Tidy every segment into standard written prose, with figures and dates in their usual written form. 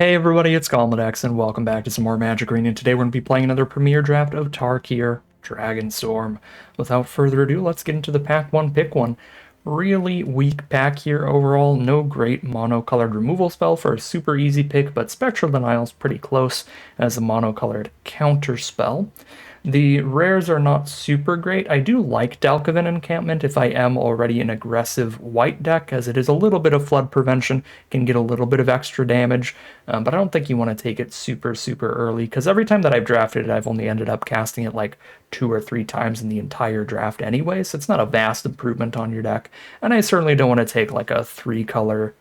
Hey everybody, it's Golmadex, and welcome back to some more Magic Arena. Today we're going to be playing another Premier Draft of Tarkir Dragonstorm. Without further ado, let's get into the pack one, pick one. Really weak pack here overall, no great mono-colored removal spell for a super easy pick, but Spectral Denial is pretty close as a mono-colored counter spell. The rares are not super great. I do like Dalkovan Encampment if I am already an aggressive white deck, as it is a little bit of flood prevention, can get a little bit of extra damage, but I don't think you want to take it super early, because every time that I've drafted it, I've only ended up casting it like 2 or 3 times in the entire draft anyway, so it's not a vast improvement on your deck, and I certainly don't want to take like a 3-color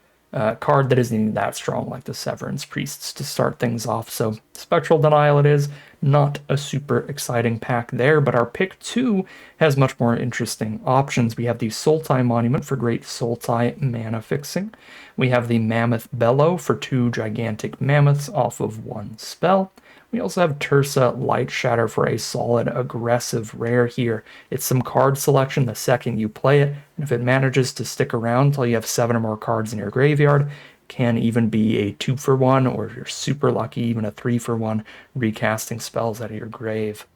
card that isn't even that strong, like the Severance Priests, to start things off. So Spectral Denial it is. Not a super exciting pack there, but our pick 2 has much more interesting options. We have the Sultai Monument for great Sultai mana fixing. We have the Mammoth Bellow for 2 gigantic mammoths off of 1 spell. We also have Tursa Light Shatter for a solid aggressive rare here. It's some card selection the second you play it, and if it manages to stick around until you have 7 or more cards in your graveyard, can even be a 2-for-1, or if you're super lucky, even a 3-for-1, recasting spells out of your grave.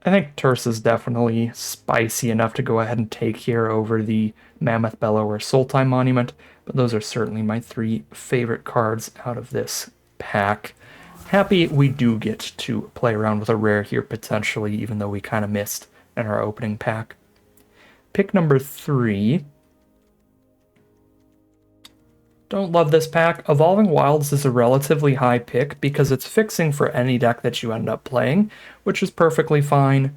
I think Terse is definitely spicy enough to go ahead and take here over the Mammoth Bellow or Sultai Monument, but those are certainly my 3 favorite cards out of this pack. Happy we do get to play around with a rare here potentially, even though we kind of missed in our opening pack. Pick number 3. Don't love this pack. Evolving Wilds is a relatively high pick because it's fixing for any deck that you end up playing, which is perfectly fine.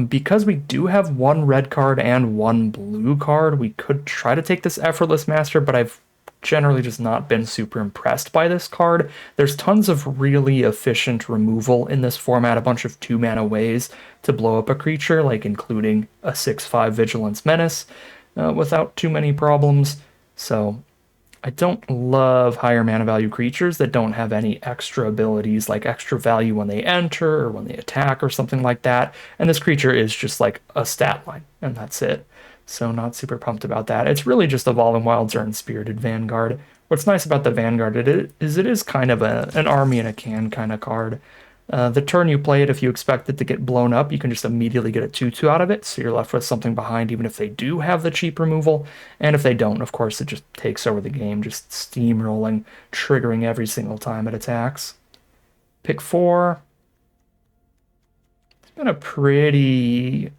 Because we do have 1 red card and 1 blue card, we could try to take this Effortless Master, but I've generally just not been super impressed by this card. There's tons of really efficient removal in this format, a bunch of 2-mana ways to blow up a creature, like including a 6/5 Vigilance Menace, without too many problems. So I don't love higher mana value creatures that don't have any extra abilities, like extra value when they enter or when they attack or something like that. And this creature is just like a stat line, and that's it. So not super pumped about that. It's really just Evolving Wilds or Unspirited Vanguard. What's nice about the Vanguard it is kind of an army in a can kind of card. The turn you play it, if you expect it to get blown up, you can just immediately get a 2/2 out of it, so you're left with something behind even if they do have the cheap removal. And if they don't, of course, it just takes over the game, just steamrolling, triggering every single time it attacks. Pick 4. It's been a pretty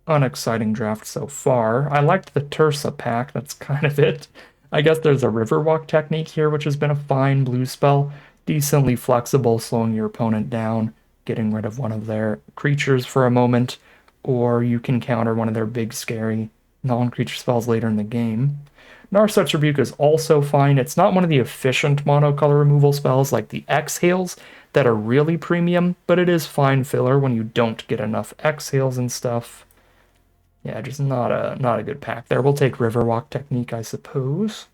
unexciting draft so far. I liked the Tursa pack, that's kind of it. I guess there's a Riverwalk technique here, which has been a fine blue spell. Decently flexible, slowing your opponent down, getting rid of one of their creatures for a moment, or you can counter one of their big, scary non-creature spells later in the game. Narset's Rebuke is also fine. It's not one of the efficient monocolor removal spells like the Exhales that are really premium, but it is fine filler when you don't get enough Exhales and stuff. Yeah, just not a good pack there. We'll take Riverwalk technique, I suppose.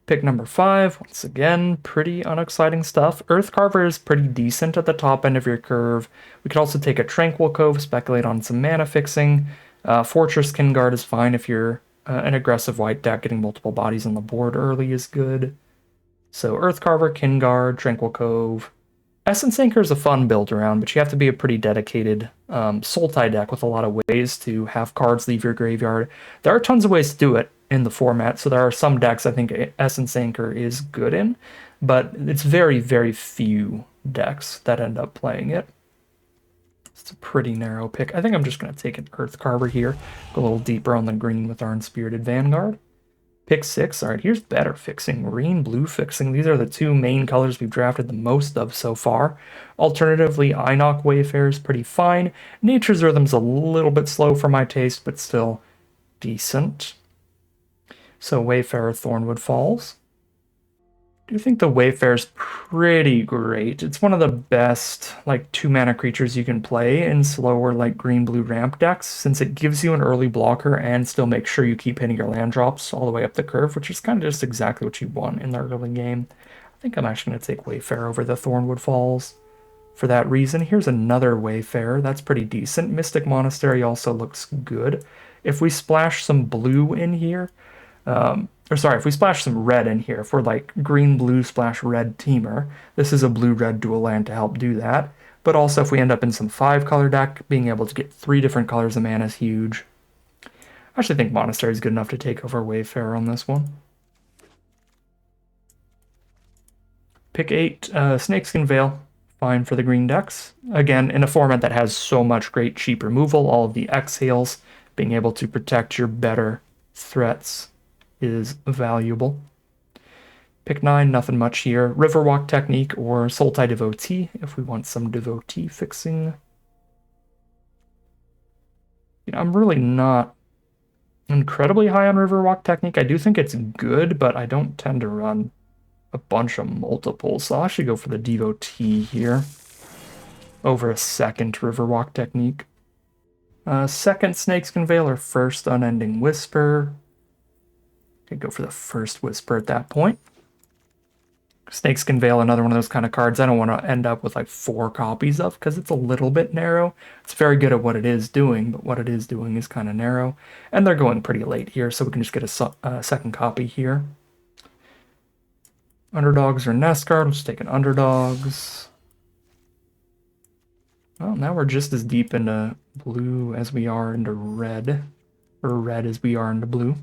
Pick number 5, once again, pretty unexciting stuff. Earthcarver is pretty decent at the top end of your curve. We could also take a Tranquil Cove, speculate on some mana fixing. Fortress Kinguard is fine if you're an aggressive white deck. Getting multiple bodies on the board early is good. So Earthcarver, Kinguard, Tranquil Cove. Essence Anchor is a fun build around, but you have to be a pretty dedicated Sultai deck with a lot of ways to have cards leave your graveyard. There are tons of ways to do it in the format, so there are some decks I think Essence Anchor is good in, but it's very few decks that end up playing it. It's a pretty narrow pick. I think I'm just going to take an Earthcarver here, go a little deeper on the green with our Unspirited Vanguard. Pick 6. All right, here's better fixing. Green, blue fixing. These are the 2 main colors we've drafted the most of so far. Alternatively, Inoc Wayfarer is pretty fine. Nature's Rhythm's a little bit slow for my taste, but still decent. So Wayfarer, Thornwood Falls. I do think the Wayfarer's pretty great. It's one of the best like 2-mana creatures you can play in slower like green-blue ramp decks, since it gives you an early blocker and still makes sure you keep hitting your land drops all the way up the curve, which is kind of just exactly what you want in the early game. I think I'm actually going to take Wayfarer over the Thornwood Falls for that reason. Here's another Wayfarer. That's pretty decent. Mystic Monastery also looks good. If we splash some blue in here, or sorry, if we splash some red in here, if we're like green-blue splash red teamer, this is a blue-red dual land to help do that. But also if we end up in some 5-color deck, being able to get 3 different colors of mana is huge. I actually think Monastery is good enough to take over Wayfarer on this one. Pick 8, Snakeskin Veil, fine for the green decks. Again, in a format that has so much great cheap removal, all of the exhales, being able to protect your better threats is valuable. Pick 9, nothing much here. Riverwalk Technique or Sultai Devotee if we want some Devotee fixing. You know, I'm really not incredibly high on Riverwalk Technique. I do think it's good, but I don't tend to run a bunch of multiples, so I'll actually go for the Devotee here over a second Riverwalk Technique. Second Snakeskin Veil or first Unending Whisper. Could go for the first Whisper at that point. Snakeskin Veil, another one of those kind of cards I don't want to end up with like 4 copies of because it's a little bit narrow. It's very good at what it is doing, but what it is doing is kind of narrow. And they're going pretty late here, so we can just get a second copy here. Underdogs or Nest Guard, we'll just take an Underdogs. Well, now we're just as deep into blue as we are into red, or red as we are into blue.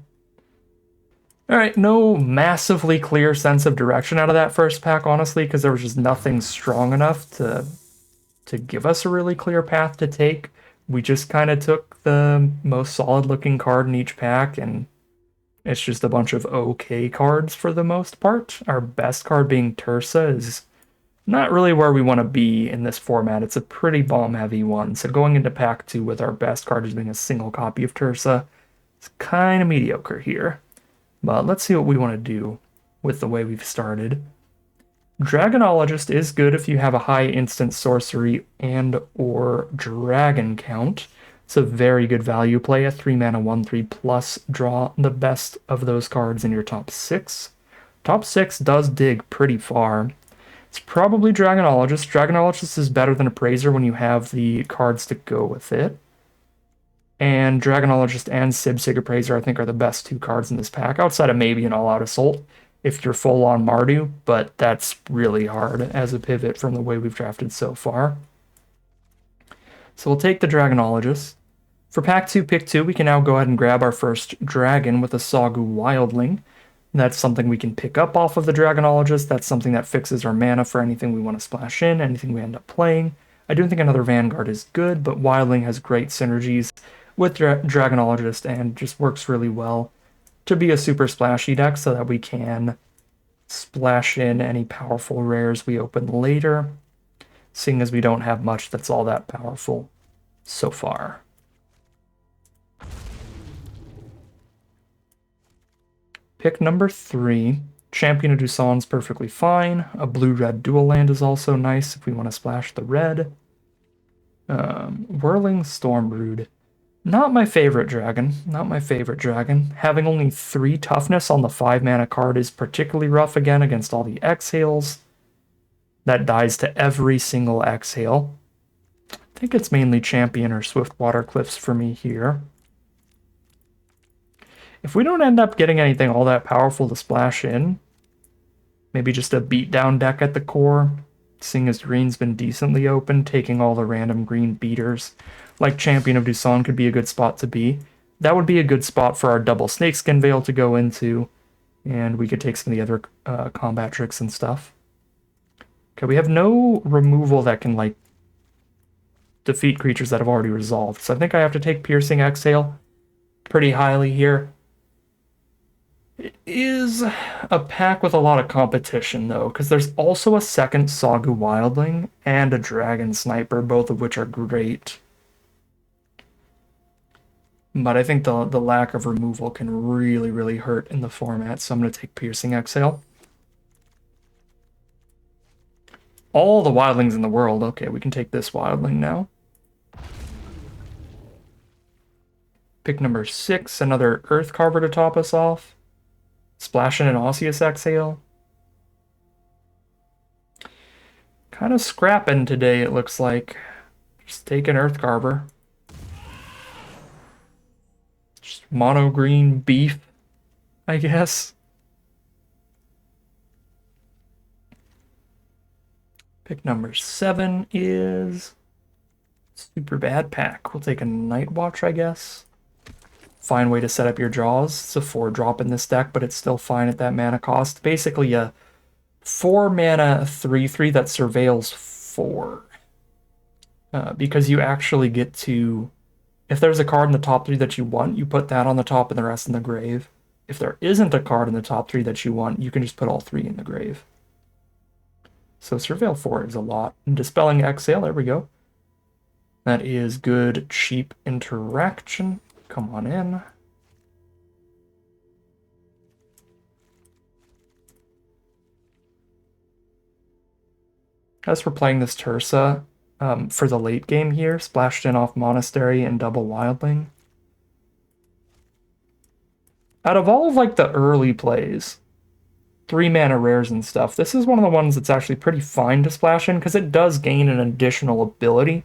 Alright, no massively clear sense of direction out of that first pack, honestly, because there was just nothing strong enough to give us a really clear path to take. We just kind of took the most solid-looking card in each pack, and it's just a bunch of okay cards for the most part. Our best card being Tursa is not really where we want to be in this format. It's a pretty bomb-heavy one, so going into pack 2 with our best card just being a single copy of Tursa is kind of mediocre here. But let's see what we want to do with the way we've started. Dragonologist is good if you have a high instant sorcery and or dragon count. It's a very good value play, a 3-mana 1/3 plus draw the best of those cards in your top 6. Top 6 does dig pretty far. It's probably Dragonologist. Dragonologist is better than Appraiser when you have the cards to go with it. And Dragonologist and Sib-Sig Appraiser, I think, are the best 2 cards in this pack, outside of maybe an All-Out Assault, if you're full on Mardu, but that's really hard as a pivot from the way we've drafted so far. So we'll take the Dragonologist. For pack 2, pick 2, we can now go ahead and grab our first dragon with a Sagu Wildling. That's something we can pick up off of the Dragonologist. That's something that fixes our mana for anything we want to splash in, anything we end up playing. I do think another Vanguard is good, but Wildling has great synergies with Dragonologist and just works really well to be a super splashy deck so that we can splash in any powerful rares we open later, seeing as we don't have much that's all that powerful so far. Pick number 3. Champion of Duson's perfectly fine. A blue-red dual land is also nice if we want to splash the red. Whirling Stormbrood. Not my favorite dragon. Not my favorite dragon. Having only 3 toughness on the 5-mana card is particularly rough again against all the exhales. That dies to every single exhale. I think it's mainly Champion or Swiftwater Cliffs for me here. If we don't end up getting anything all that powerful to splash in, maybe just a beatdown deck at the core, seeing as green's been decently open, taking all the random green beaters, like Champion of Duson could be a good spot to be. That would be a good spot for our double Snakeskin Veil to go into, and we could take some of the other combat tricks and stuff. Okay, we have no removal that can, like, defeat creatures that have already resolved, so I think I have to take Piercing Exhale pretty highly here. It is a pack with a lot of competition, though, because there's also a second Sagu Wildling and a Dragon Sniper, both of which are great. But I think the lack of removal can really, really hurt in the format, so I'm going to take Piercing Exhale. All the Wildlings in the world. Okay, we can take this Wildling now. Pick number 6, another Earth Carver to top us off. Splash in an Osseous Exhale. Kind of scrapping today, it looks like. Just take an Earth Carver. Just mono green beef, I guess. Pick number 7 is super bad pack. We'll take a Night Watch, I guess. Fine way to set up your draws. It's a 4-drop in this deck, but it's still fine at that mana cost. Basically a 4 mana 3/3 that surveils 4. Because you actually get to, if there's a card in the top 3 that you want, you put that on the top and the rest in the grave. If there isn't a card in the top 3 that you want, you can just put all 3 in the grave. So Surveil 4 is a lot. And Dispelling Exhale, there we go. That is good, cheap interaction. Come on in. As for playing this Tursa, for the late game here, splashed in off Monastery and double Wildling. Out of all of like the early plays, 3 mana rares and stuff, this is one of the ones that's actually pretty fine to splash in because it does gain an additional ability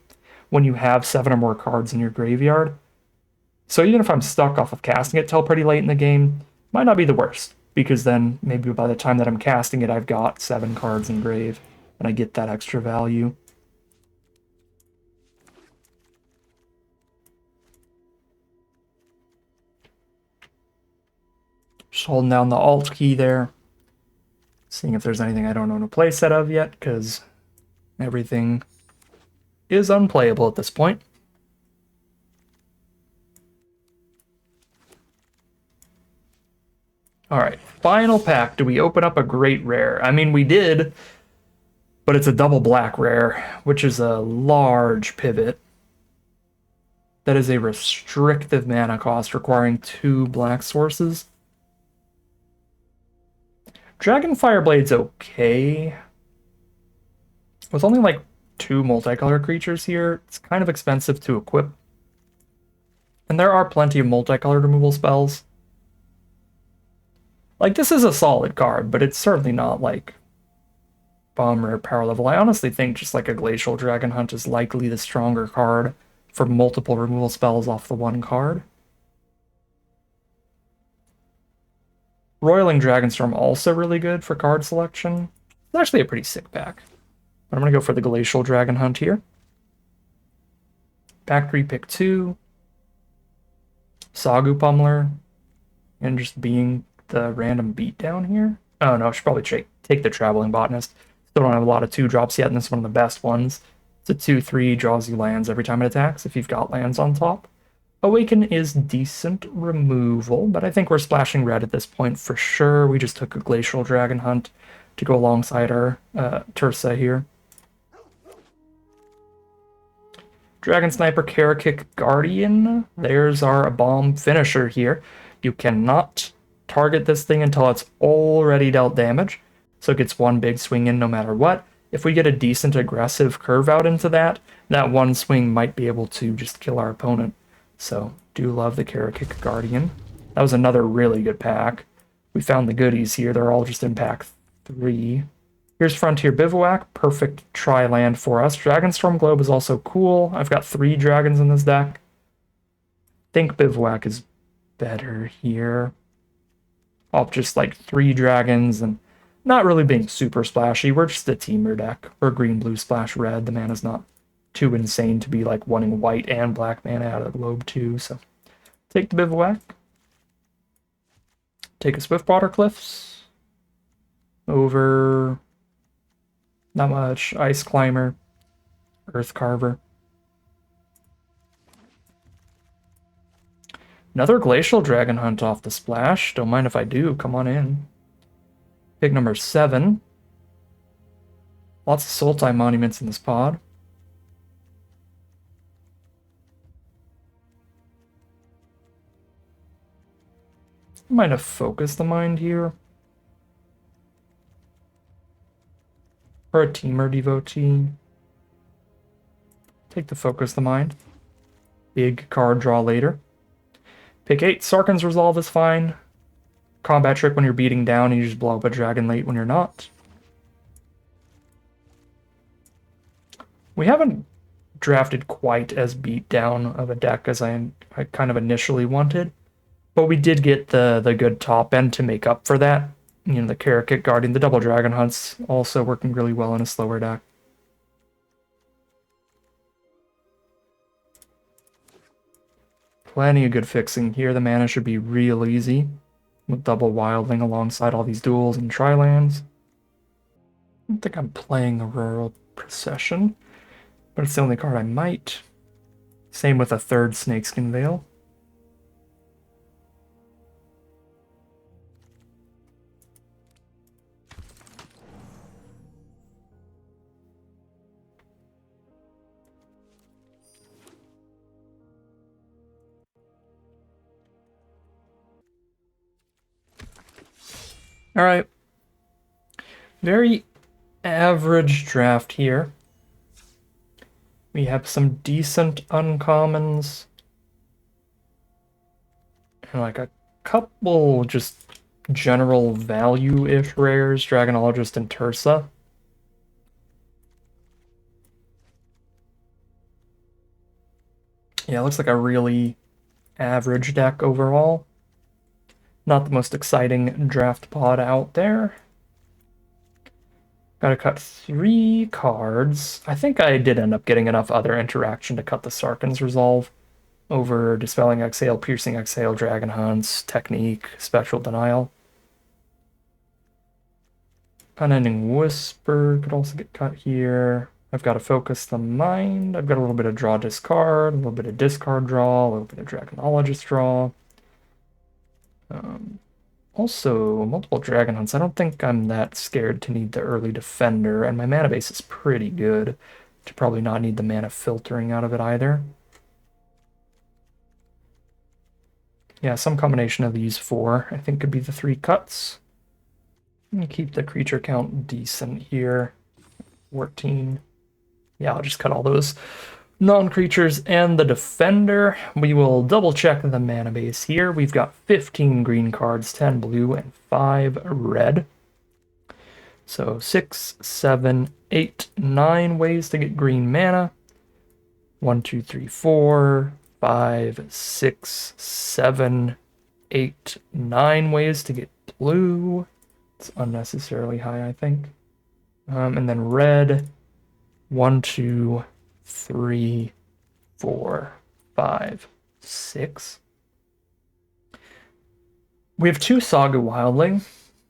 when you have 7 or more cards in your graveyard. So even if I'm stuck off of casting it till pretty late in the game, might not be the worst, because then maybe by the time that I'm casting it, I've got 7 cards in grave, and I get that extra value. Just holding down the Alt key there. Seeing if there's anything I don't own a playset of yet, because everything is unplayable at this point. Alright, final pack. Do we open up a great rare? I mean, we did, but it's a double black rare, which is a large pivot. That is a restrictive mana cost requiring 2 black sources. Dragon Fireblade's okay. With only like 2 multicolor creatures here, it's kind of expensive to equip. And there are plenty of multicolored removal spells. Like, this is a solid card, but it's certainly not like bomb rare power level. I honestly think just like a Glacial Dragon Hunt is likely the stronger card for multiple removal spells off the one card. Roiling Dragonstorm also really good for card selection. It's actually a pretty sick pack. But I'm going to go for the Glacial Dragon Hunt here. Pack 3, pick 2. Sagu Pummeler. And just being the random beatdown here. Oh no, I should probably take the Traveling Botanist. Still don't have a lot of 2-drops yet, and this is one of the best ones. It's a 2/3, draws you lands every time it attacks if you've got lands on top. Awaken is decent removal, but I think we're splashing red at this point for sure. We just took a Glacial Dragon Hunt to go alongside our Tursa here. Dragon Sniper, Karakick, Guardian. There's our bomb finisher here. You cannot target this thing until it's already dealt damage, so it gets 1 big swing in no matter what. If we get a decent aggressive curve out into that, that 1 swing might be able to just kill our opponent. So, do love the Karakick Guardian. That was another really good pack. We found the goodies here. They're all just in pack 3. Here's Frontier Bivouac. Perfect tri-land for us. Dragonstorm Globe is also cool. I've got 3 dragons in this deck. I think Bivouac is better here. I'll just like 3 dragons and not really being super splashy. We're just a teamer deck. We're green-blue splash red. The mana's not too insane to be like wanting white and black mana out of the globe too, so take the Bivouac. Take a Swiftwater Cliffs. Over not much. Ice Climber. Earth Carver. Another Glacial Dragon Hunt off the splash. Don't mind if I do. Come on in. Pick number 7. Lots of Sultai monuments in this pod. Might have focused the mind here. Or a Teamer Devotee. Take the Focus the Mind. Big card draw later. Pick 8. Sarkhan's Resolve is fine. Combat trick when you're beating down and you just blow up a dragon late when you're not. We haven't drafted quite as beat down of a deck as I kind of initially wanted. But we did get the good top end to make up for that. You know, the Karakick Guardian, the double Dragon Hunts also working really well in a slower deck. plenty of good fixing here. The mana should be real easy with double wildling alongside all these duels and tri-lands. I don't think I'm playing Rural Procession, but it's the only card I might. Same with a third Snakeskin Veil. All right. Very average draft here. We have some decent uncommons. And like a couple just general value-ish rares, Dragonologist and Tursa. Yeah, it looks like a really average deck overall. Not the most exciting draft pod out there. Gotta cut 3 cards. I think I did end up getting enough other interaction to cut the Sarkhan's Resolve over Dispelling Exhale, Piercing Exhale, Dragon Hunts, Technique, Spectral Denial. Unending Whisper could also get cut here. I've got to Focus the Mind. I've got a little bit of Draw Discard, a little bit of Discard Draw, a little bit of Dragonologist Draw. Also, multiple Dragon Hunts. I don't think I'm that scared to need the early Defender, and my mana base is pretty good to probably not need the mana filtering out of it either. Yeah, some combination of these 4, I think, could be the 3 cuts. And keep the creature count decent here. 14. Yeah, I'll just cut all those non-creatures and the Defender. We will double check the mana base here. We've got 15 green cards, 10 blue, and 5 red. So 6, 7, 8, 9 ways to get green mana. 1, 2, 3, 4, 5, 6, 7, 8, 9 ways to get blue. It's unnecessarily high, I think. And then red. 1, 2, 3, 4, 5, 6. We have 2 Saga Wildling,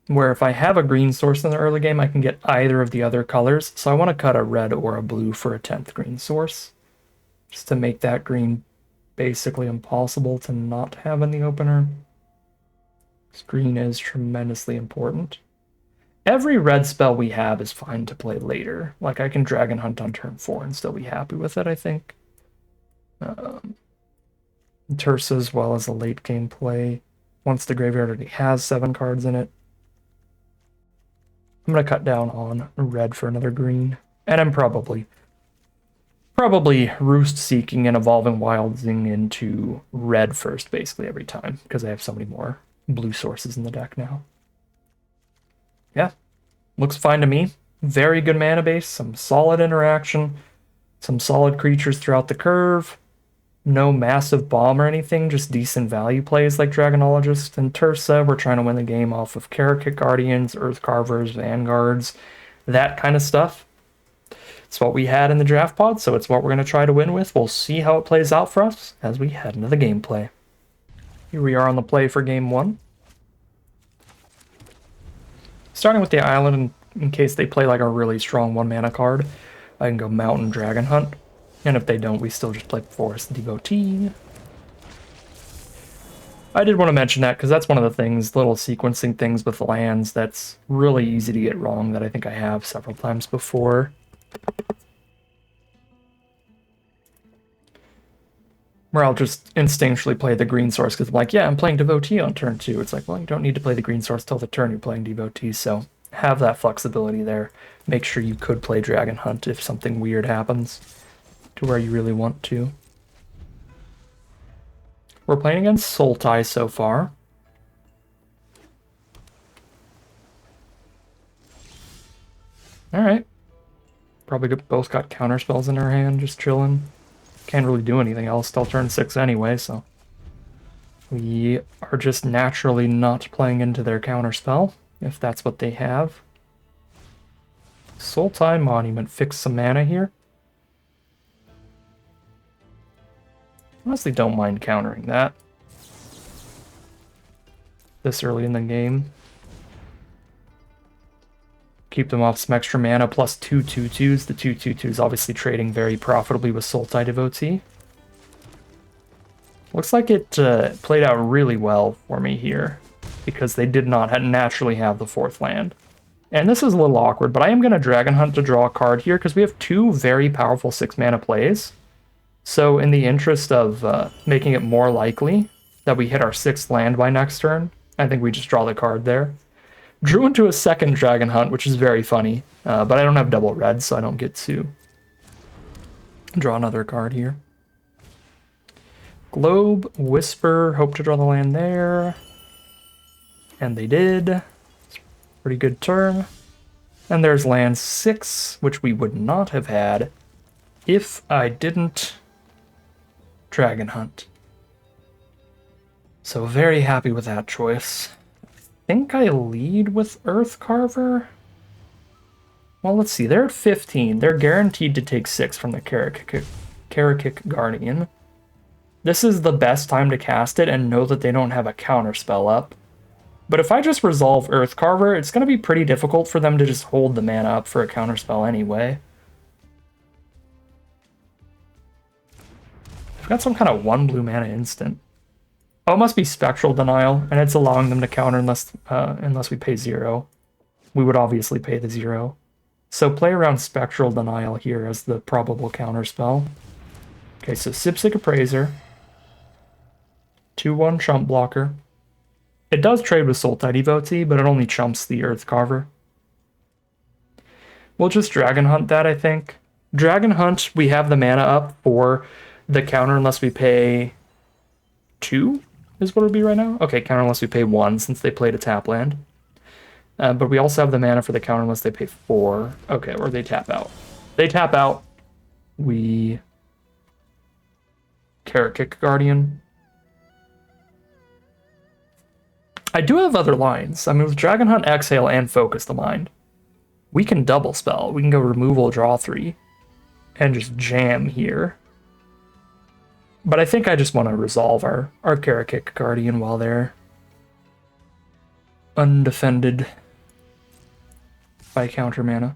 where if I have a green source in the early game, I can get either of the other colors. So I want to cut a red or a blue for a 10th green source, just to make that green basically impossible to not have in the opener. This green is tremendously important. Every red spell we have is fine to play later. Like, I can Dragon Hunt on turn 4 and still be happy with it, I think. Tursa as well as a late game play. Once the graveyard already has 7 cards in it. I'm going to cut down on red for another green. And I'm probably Roost Seeking and Evolving Wilding into red first basically every time, because I have so many more blue sources in the deck now. Yeah, looks fine to me. Very good mana base, some solid interaction, some solid creatures throughout the curve. No massive bomb or anything, just decent value plays like Dragonologist and Tursa. We're trying to win the game off of Karakit Guardians, Earth Carvers, Vanguards, that kind of stuff. It's what we had in the draft pod, so it's what we're going to try to win with. We'll see how it plays out for us as we head into the gameplay. Here we are on the play for game 1. Starting with the island, in case they play like a really strong 1-mana card, I can go Mountain Dragon Hunt. And if they don't, we still just play Forest Devotee. I did want to mention that because that's one of the things, little sequencing things with lands that's really easy to get wrong that I think I have several times before. Where I'll just instinctually play the green source because I'm like, yeah, I'm playing Devotee on turn 2. It's like, well, you don't need to play the green source till the turn you're playing Devotee, so have that flexibility there. Make sure you could play Dragon Hunt if something weird happens to where you really want to. We're playing against Sultai so far. Alright. Probably both got counter spells in our hand, just chilling. Can't really do anything else till turn 6 anyway, so we are just naturally not playing into their counterspell, if that's what they have. Sultai Monument, fix some mana here. Honestly don't mind countering that this early in the game. Keep them off some extra mana, plus 2/2/2s. The 2/2/2s obviously trading very profitably with Sultai Devotee. Looks like it played out really well for me here, because they did not naturally have the 4th land. And this is a little awkward, but I am going to Dragon Hunt to draw a card here, because we have 2 very powerful 6-mana plays. So in the interest of making it more likely that we hit our 6th land by next turn, I think we just draw the card there. Drew into a 2nd Dragon Hunt, which is very funny, but I don't have double red, so I don't get to draw another card here. Globe, Whisper, hope to draw the land there. And they did. It's a pretty good turn. And there's land 6, which we would not have had if I didn't Dragon Hunt. So very happy with that choice. I think I lead with Earth Carver. Well, let's see. They're at 15. They're guaranteed to take 6 from the Karakik Guardian. This is the best time to cast it and know that they don't have a counter spell up. But if I just resolve Earth Carver, it's going to be pretty difficult for them to just hold the mana up for a counter spell anyway. I've got some kind of 1 blue mana instant. Oh, it must be Spectral Denial, and it's allowing them to counter unless we pay 0. We would obviously pay the 0. So play around Spectral Denial here as the probable counter spell. Okay, so Sipsic Appraiser. 2/1 chump blocker. It does trade with Sultai Devotee, but it only chumps the Earth Carver. We'll just Dragon Hunt that, I think. Dragon Hunt, we have the mana up for the counter unless we pay 2, is what it would be right now. Okay, counter unless we pay 1, since they played a tap land. But we also have the mana for the counter unless they pay 4. Okay, or they tap out. They tap out. We Karakik Guardian. I do have other lines. I mean, with Dragon Hunt, Exhale, and Focus the Mind, we can double spell. We can go removal, draw 3, and just jam here. But I think I just want to resolve our Karakik Guardian while they're undefended by counter mana.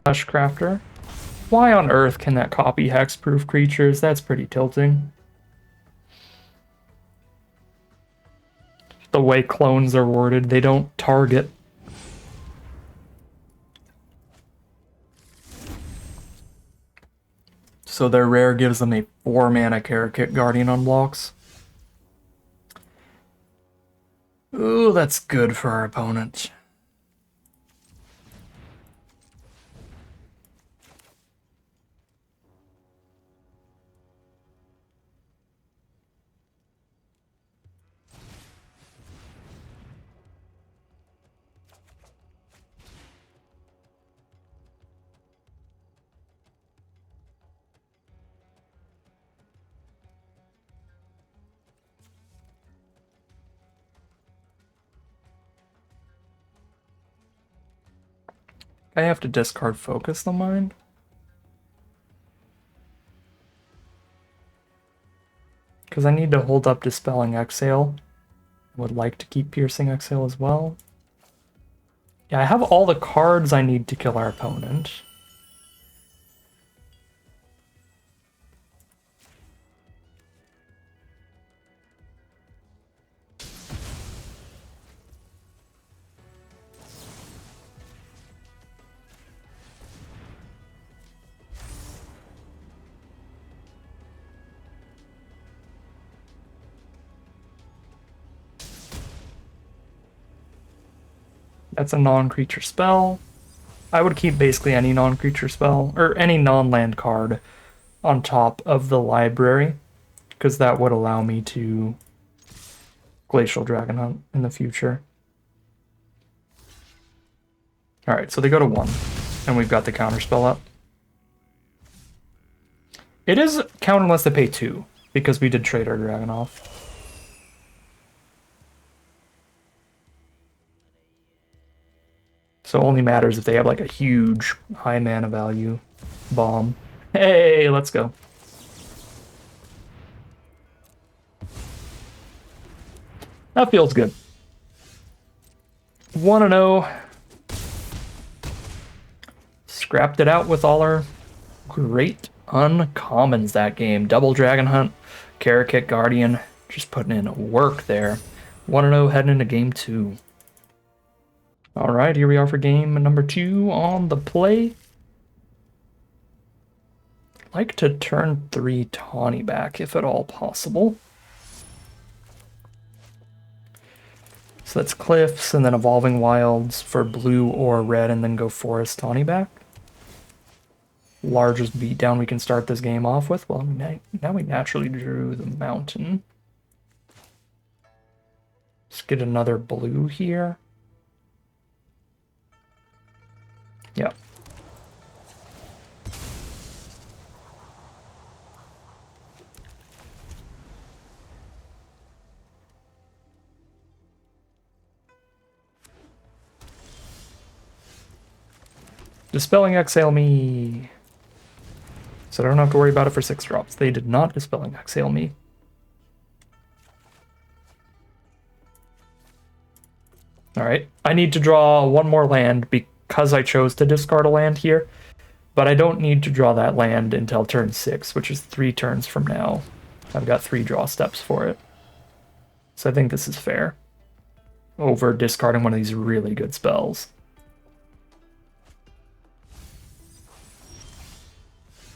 Fleshcrafter. Why on earth can that copy hexproof creatures? That's pretty tilting. The way clones are worded, they don't target. So their rare gives them a 4-mana Karakik Guardian on blocks. Ooh, that's good for our opponent. I have to discard Focus the Mind. Because I need to hold up Dispelling Exhale. Would like to keep Piercing Exhale as well. Yeah, I have all the cards I need to kill our opponent. That's a non-creature spell. I would keep basically any non-creature spell, or any non-land card on top of the library, because that would allow me to Glacial Dragon Hunt in the future. Alright, so they go to 1, and we've got the counterspell up. It is count unless they pay 2, because we did trade our dragon off. So it only matters if they have like a huge high mana value bomb. Hey, let's go. That feels good. 1-0. Scrapped it out with all our great uncommons that game. Double Dragon Hunt, Karakit Guardian, just putting in work there. 1-0 heading into game 2. Alright, here we are for game number 2 on the play. Like to turn 3 Tawny back if at all possible. So that's Cliffs and then Evolving Wilds for blue or red and then go Forest Tawny back. Largest beatdown we can start this game off with. Well, now we naturally drew the mountain. Let's get another blue here. Yep. Dispelling Exhale me. So I don't have to worry about it for 6 drops. They did not Dispelling Exhale me. Alright, I need to draw one more land because I chose to discard a land here. But I don't need to draw that land until turn 6, which is 3 turns from now. I've got 3 draw steps for it. So I think this is fair. Over discarding one of these really good spells.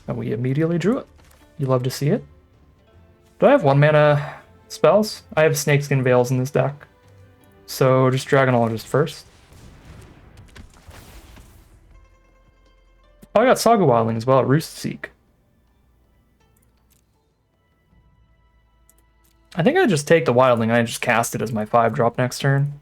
And we immediately drew it. You love to see it. Do I have 1 mana spells? I have Snakeskin Veils in this deck. So just Dragonologist first. Oh, I got Saga Wildling as well at Roostseek. I think I just take the Wildling. I just cast it as my 5-drop next turn.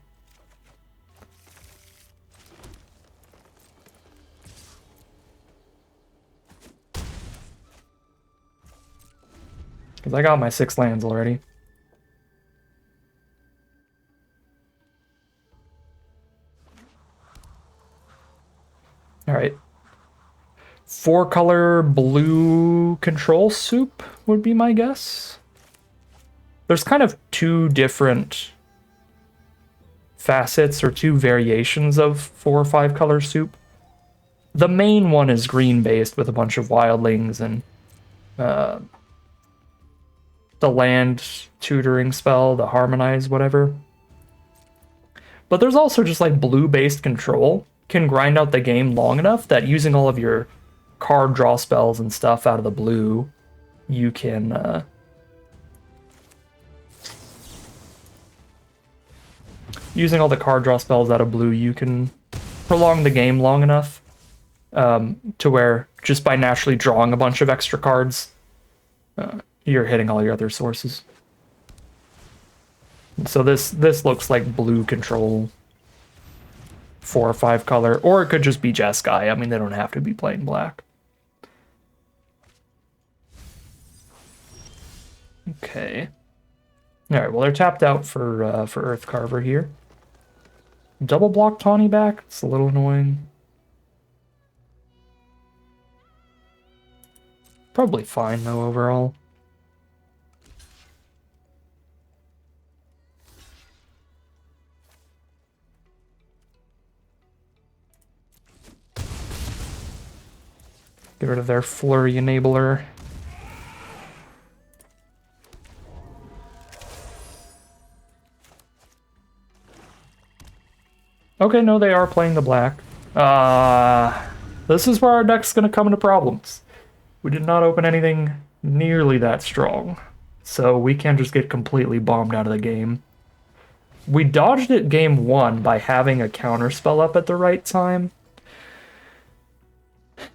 Because I got my 6 lands already. Alright. 4-color blue control soup would be my guess. There's kind of 2 different facets or 2 variations of 4 or 5-color soup. The main one is green-based with a bunch of wildlings and the land tutoring spell, the harmonize, whatever. But there's also just like blue-based control can grind out the game long enough that using all of your card draw spells and stuff out of the blue, you can using all the card draw spells out of blue, you can prolong the game long enough to where just by naturally drawing a bunch of extra cards, you're hitting all your other sources. So this looks like blue control, 4 or 5 color, or it could just be Jeskai. I mean, they don't have to be plain black. Okay. All right. Well, they're tapped out for Earth Carver here. Double block Tawny back. It's a little annoying. Probably fine though overall. Get rid of their flurry enabler. Okay, no, they are playing the black. This is where our deck's gonna come into problems. We did not open anything nearly that strong, so we can't just get completely bombed out of the game. We dodged it game 1 by having a counter spell up at the right time.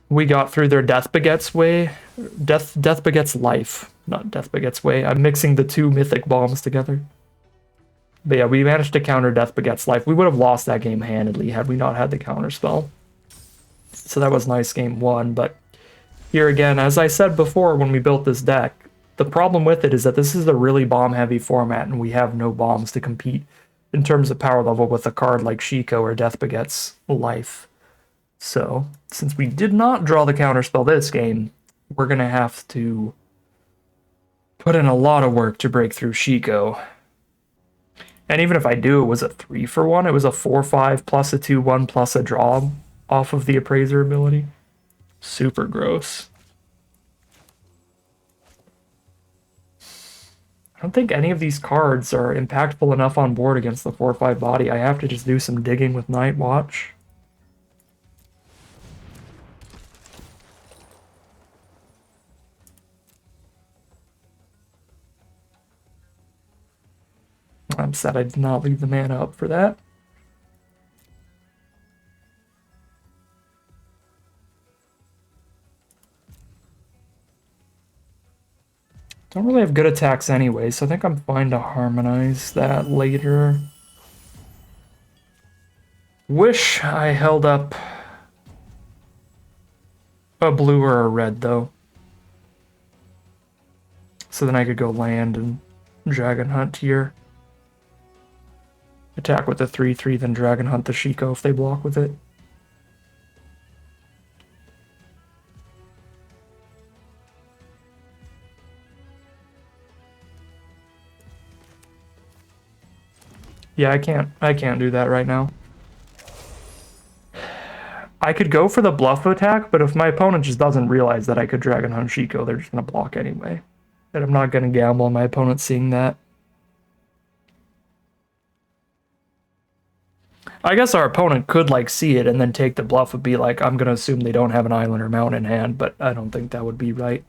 We got through their Death Begets Way. Death Begets Life, not Death Begets Way. I'm mixing the 2 mythic bombs together. But yeah, we managed to counter Death Beget's Life. We would have lost that game handedly had we not had the counter spell. So that was nice game one, but here again, as I said before when we built this deck, the problem with it is that this is a really bomb-heavy format, and we have no bombs to compete in terms of power level with a card like Shiko or Death Beget's Life. So, since we did not draw the counterspell this game, we're going to have to put in a lot of work to break through Shiko. And even if I do, it was a 3-for-1. It was a 4-5 plus a 2-1 plus a draw off of the Appraiser ability. Super gross. I don't think any of these cards are impactful enough on board against the 4-5 body. I have to just do some digging with Night Watch. I'm sad I did not leave the mana up for that. Don't really have good attacks anyway, so I think I'm fine to harmonize that later. Wish I held up a blue or a red, though. So then I could go land and Dragon Hunt here. Attack with the 3-3, then Dragon Hunt the Shiko if they block with it. Yeah, I can't do that right now. I could go for the bluff attack, but if my opponent just doesn't realize that I could Dragon Hunt Shiko, they're just gonna block anyway. And I'm not gonna gamble on my opponent seeing that. I guess our opponent could like see it and then take the bluff and be like, I'm gonna assume they don't have an island or mountain in hand, but I don't think that would be right.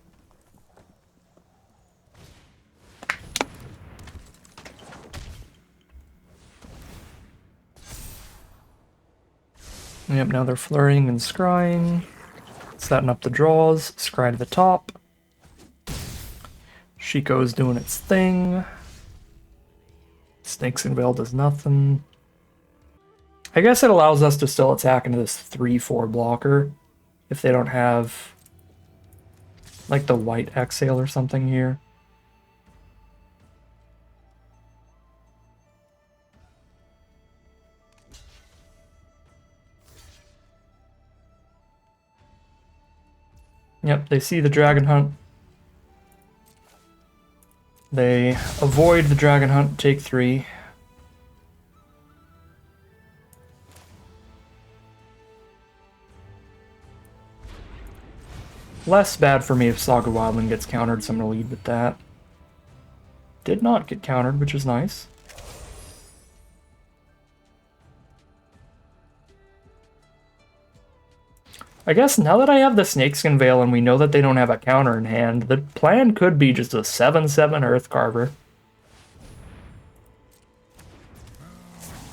Yep, now they're flurrying and scrying. Setting up the draws. Scry to the top. Shiko's doing its thing. Snakes and Veil does nothing. I guess it allows us to still attack into this 3-4 blocker if they don't have like the white exhale or something here. Yep, they see the Dragon Hunt. They avoid the Dragon Hunt, take 3. Less bad for me if Saga Wildling gets countered, so I'm going to lead with that. Did not get countered, which is nice. I guess now that I have the Snakeskin Veil and we know that they don't have a counter in hand, the plan could be just a 7/7 Earthcarver.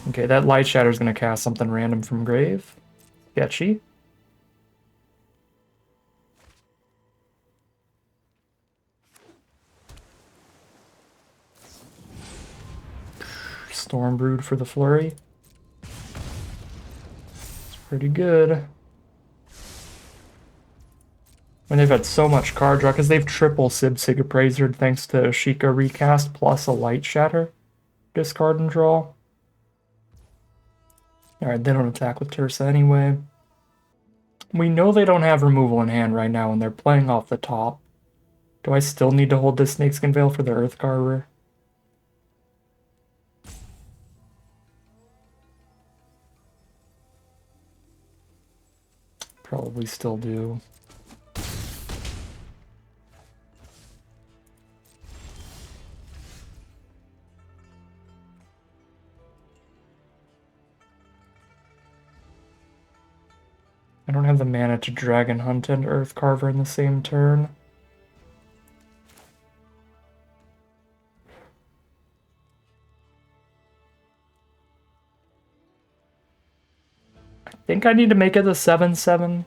Okay, that Light Shatter's going to cast something random from Grave. Sketchy. Stormbrood for the flurry. It's pretty good. And they've had so much card draw because they've triple Sig Appraiser thanks to Shika recast plus a Light Shatter. Discard and draw. Alright, they don't attack with Tersa anyway. We know they don't have removal in hand right now and they're playing off the top. Do I still need to hold this Snakeskin Veil for the Earthcarver? Probably still do. I don't have the mana to Dragon Hunt and Earthcarver in the same turn. I think I need to make it a 7/7.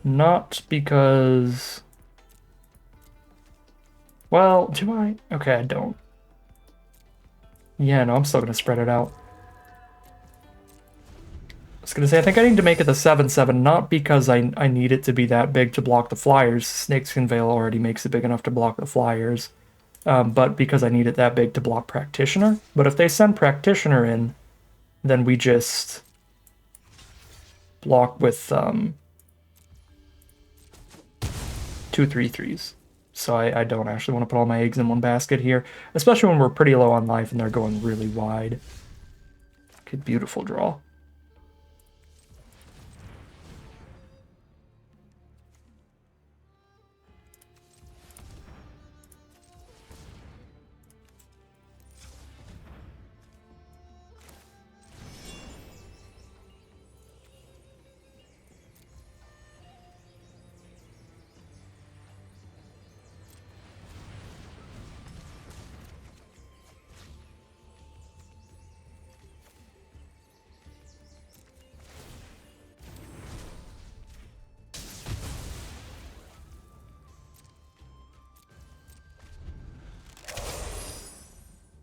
Not because Well, do I? Okay, I don't. Yeah, no, I'm still gonna spread it out. I was gonna say, I think I need to make it the 7/7, not because I need it to be that big to block the flyers. Snakeskin Veil already makes it big enough to block the flyers. But because I need it that big to block Practitioner. But if they send Practitioner in, then we just block with 2/3/3s. So I don't actually want to put all my eggs in one basket here, especially when we're pretty low on life and they're going really wide. Okay, beautiful draw.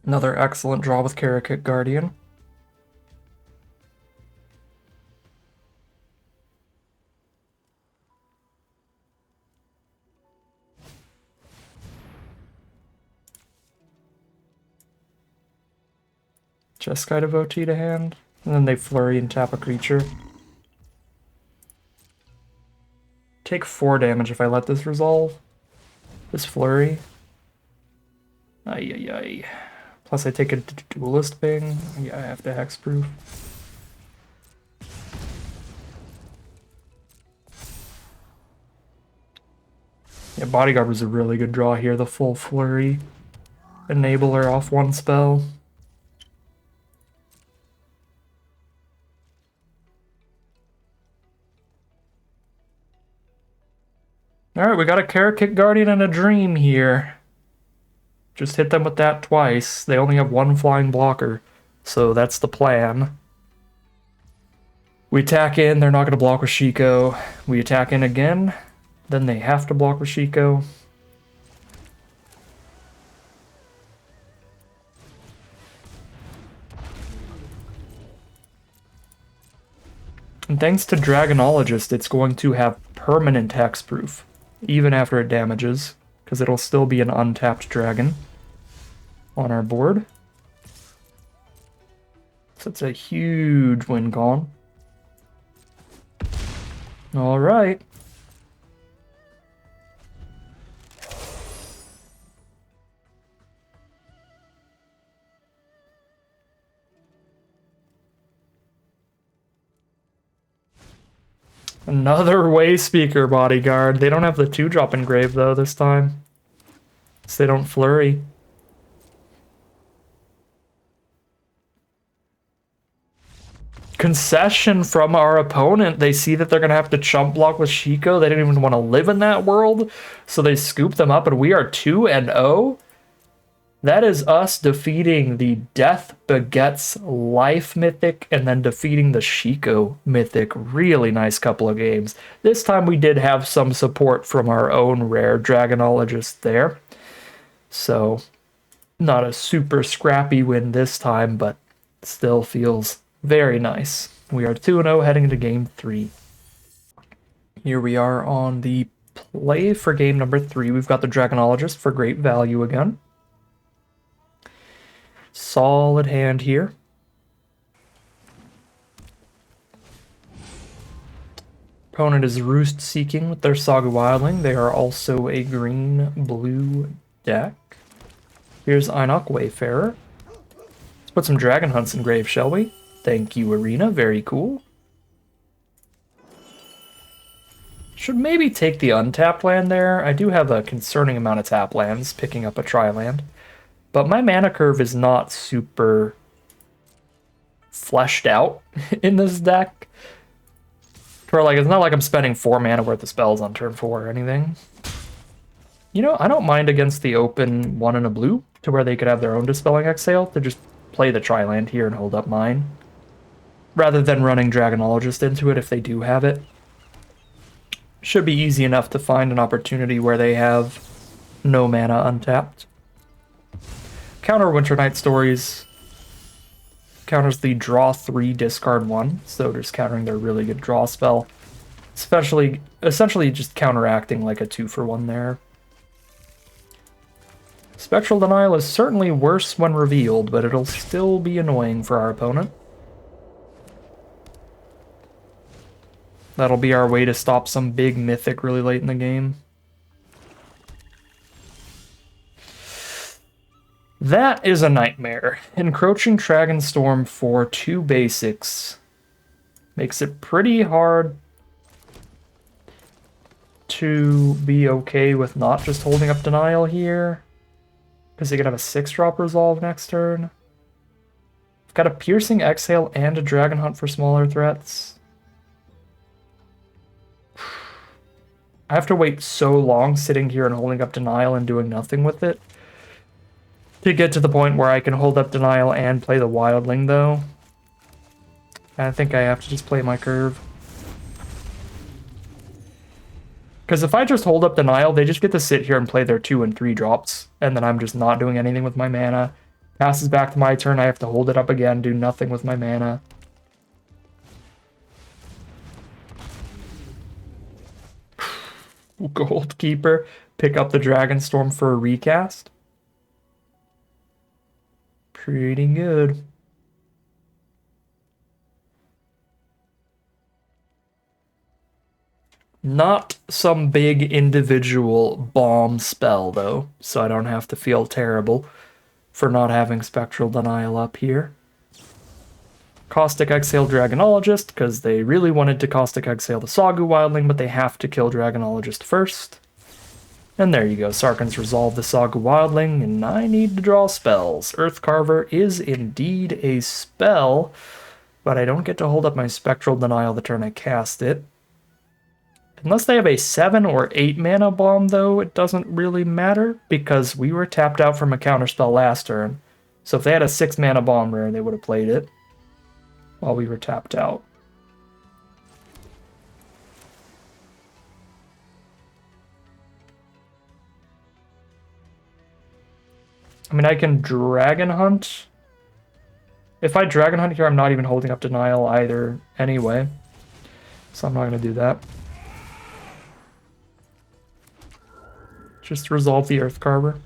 Another excellent draw with Karakit Guardian. Jeskai Devotee to hand, and then they flurry and tap a creature. Take 4 damage if I let this resolve. This flurry. Ay ay ay. Plus I take a duelist ping. Yeah, I have to hexproof. Yeah, Bodyguard was a really good draw here. The full flurry. Enabler off one spell. Alright, we got a Karakit Guardian and a Dream here. Just hit them with that twice. They only have 1 flying blocker, so that's the plan. We attack in, they're not going to block with Shiko. We attack in again, then they have to block with Shiko. And thanks to Dragonologist, it's going to have permanent hexproof, even after it damages, because it'll still be an untapped dragon on our board. So it's a huge win con. All right. Another Way Speaker Bodyguard. They don't have the 2-drop engrave though this time. So they don't flurry. Concession from our opponent. They see that they're going to have to chump block with Shiko. They didn't even want to live in that world. So they scoop them up and we are 2-0. That is us defeating the Death Begets Life mythic and then defeating the Shiko mythic. Really nice couple of games. This time we did have some support from our own rare Dragonologist there. So not a super scrappy win this time, but still feels very nice. We are 2-0 heading into game 3. Here we are on the play for game number 3. We've got the Dragonologist for great value again. Solid hand here. Opponent is Roost Seeking with their Saga Wildling. They are also a green-blue deck. Here's Einok Wayfarer. Let's put some Dragon Hunts in grave, shall we? Thank you, Arena. Very cool. Should maybe take the untapped land there. I do have a concerning amount of tap lands, picking up a tri-land. But my mana curve is not super fleshed out in this deck. Where, like, it's not like I'm spending 4 mana worth of spells on turn 4 or anything. You know, I don't mind against the open 1 and a blue, to where they could have their own Dispelling Exhale to just play the tri-land here and hold up mine. Rather than running Dragonologist into it if they do have it. Should be easy enough to find an opportunity where they have No mana untapped. Counter Winter Night Stories counters the draw 3, discard 1, so just countering their really good draw spell. Essentially just counteracting like a 2-for-1 there. Spectral Denial is certainly worse when revealed, but it'll still be annoying for our opponent. That'll be our way to stop some big mythic really late in the game. That is a nightmare. Encroaching Dragonstorm for 2 basics makes it pretty hard to be okay with not just holding up Denial here, because they could have a 6-drop resolve next turn. I've got a Piercing Exhale and a Dragon Hunt for smaller threats. I have to wait so long sitting here and holding up Denial and doing nothing with it to get to the point where I can hold up Denial and play the Wildling, though. I think I have to just play my curve. Because if I just hold up Denial, they just get to sit here and play their 2 and 3 drops, and then I'm just not doing anything with my mana. Passes back to my turn, I have to hold it up again, do nothing with my mana. Goldkeeper, pick up the Dragonstorm for a recast. Pretty good. Not some big individual bomb spell, though, so I don't have to feel terrible for not having Spectral Denial up here. Caustic Exhale Dragonologist, because they really wanted to Caustic Exhale the Sagu Wildling, but they have to kill Dragonologist first. And there you go, Sarkhan's resolve the Sagu Wildling, and I need to draw spells. Earthcarver is indeed a spell, but I don't get to hold up my Spectral Denial the turn I cast it. Unless they have a 7 or 8 mana bomb, though, it doesn't really matter, because we were tapped out from a counterspell last turn. So if they had a 6 mana bomb rare, they would have played it while we were tapped out. I mean, I can Dragon Hunt. If I Dragon Hunt here, I'm not even holding up Denial either anyway. So I'm not going to do that. Just resolve the Earthcarver.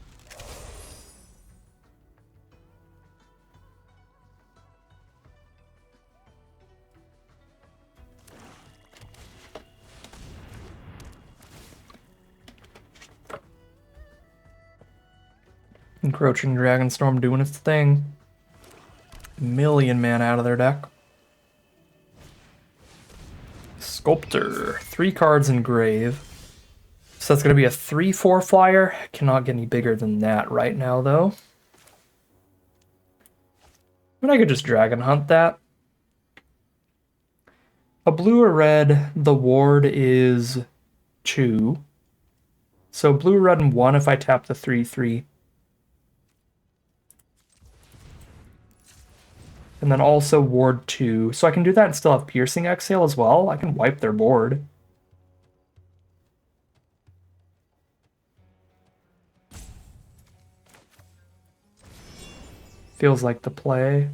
Encroaching Dragonstorm doing its thing. Million mana out of their deck. Sculptor. 3 cards in Grave. So that's going to be a 3/4 flyer. Cannot get any bigger than that right now, though. I mean, I could just Dragon Hunt that. A blue or red, the ward is 2. So blue, red, and 1 if I tap the 3/3. And then also ward 2. So I can do that and still have Piercing Exhale as well. I can wipe their board. Feels like the play.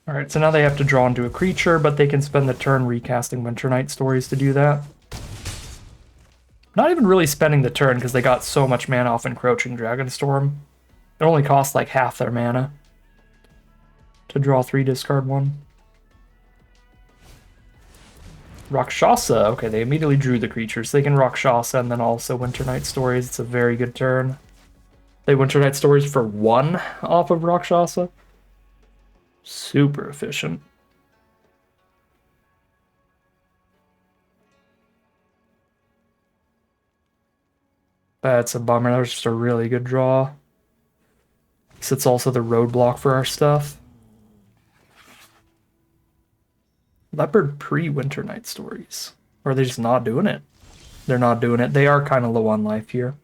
Alright, so now they have to draw into a creature, but they can spend the turn recasting Winter Night Stories to do that. Not even really spending the turn, because they got so much mana off Encroaching Dragonstorm. It only costs like half their mana to draw 3, discard 1. Rakshasa. Okay, they immediately drew the creature, so they can Rakshasa and then also Winter Night Stories. It's a very good turn. They Winter Night Stories for 1 off of Rakshasa. Super efficient. That's a bummer. That was just a really good draw. So it's also the roadblock for our stuff. Leopard pre-Winter Night Stories. Or are they just not doing it? They're not doing it. They are kind of low on life here.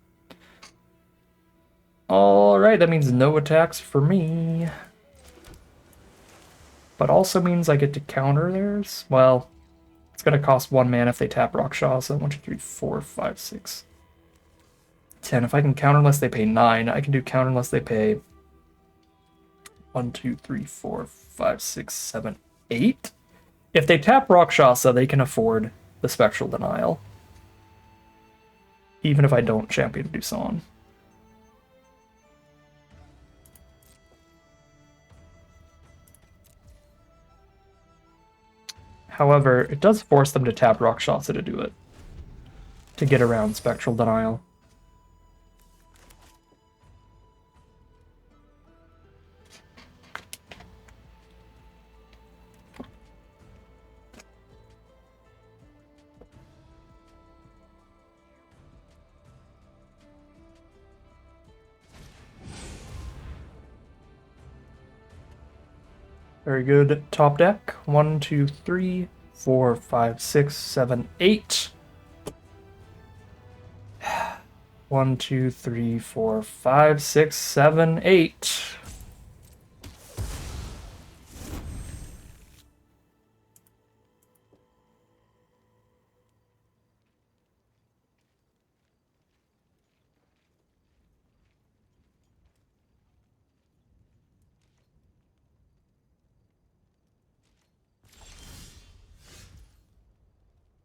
Alright, that means no attacks for me. But also means I get to counter theirs. Well, it's going to cost 1 mana if they tap Rakshasa. 1, 2, 3, 4, 5, 6, 10. If I can counter unless they pay 9, I can do counter unless they pay 1, 2, 3, 4, 5, 6, 7, 8. If they tap Rakshasa, they can afford the Spectral Denial. Even if I don't champion Doosan. However, it does force them to tap Rakshasa to do it. To get around Spectral Denial. Very good. Top deck. 1, 2, 3, 4, 5, 6, 7, 8. 1, 2, 3, 4, 5, 6, 7, 8.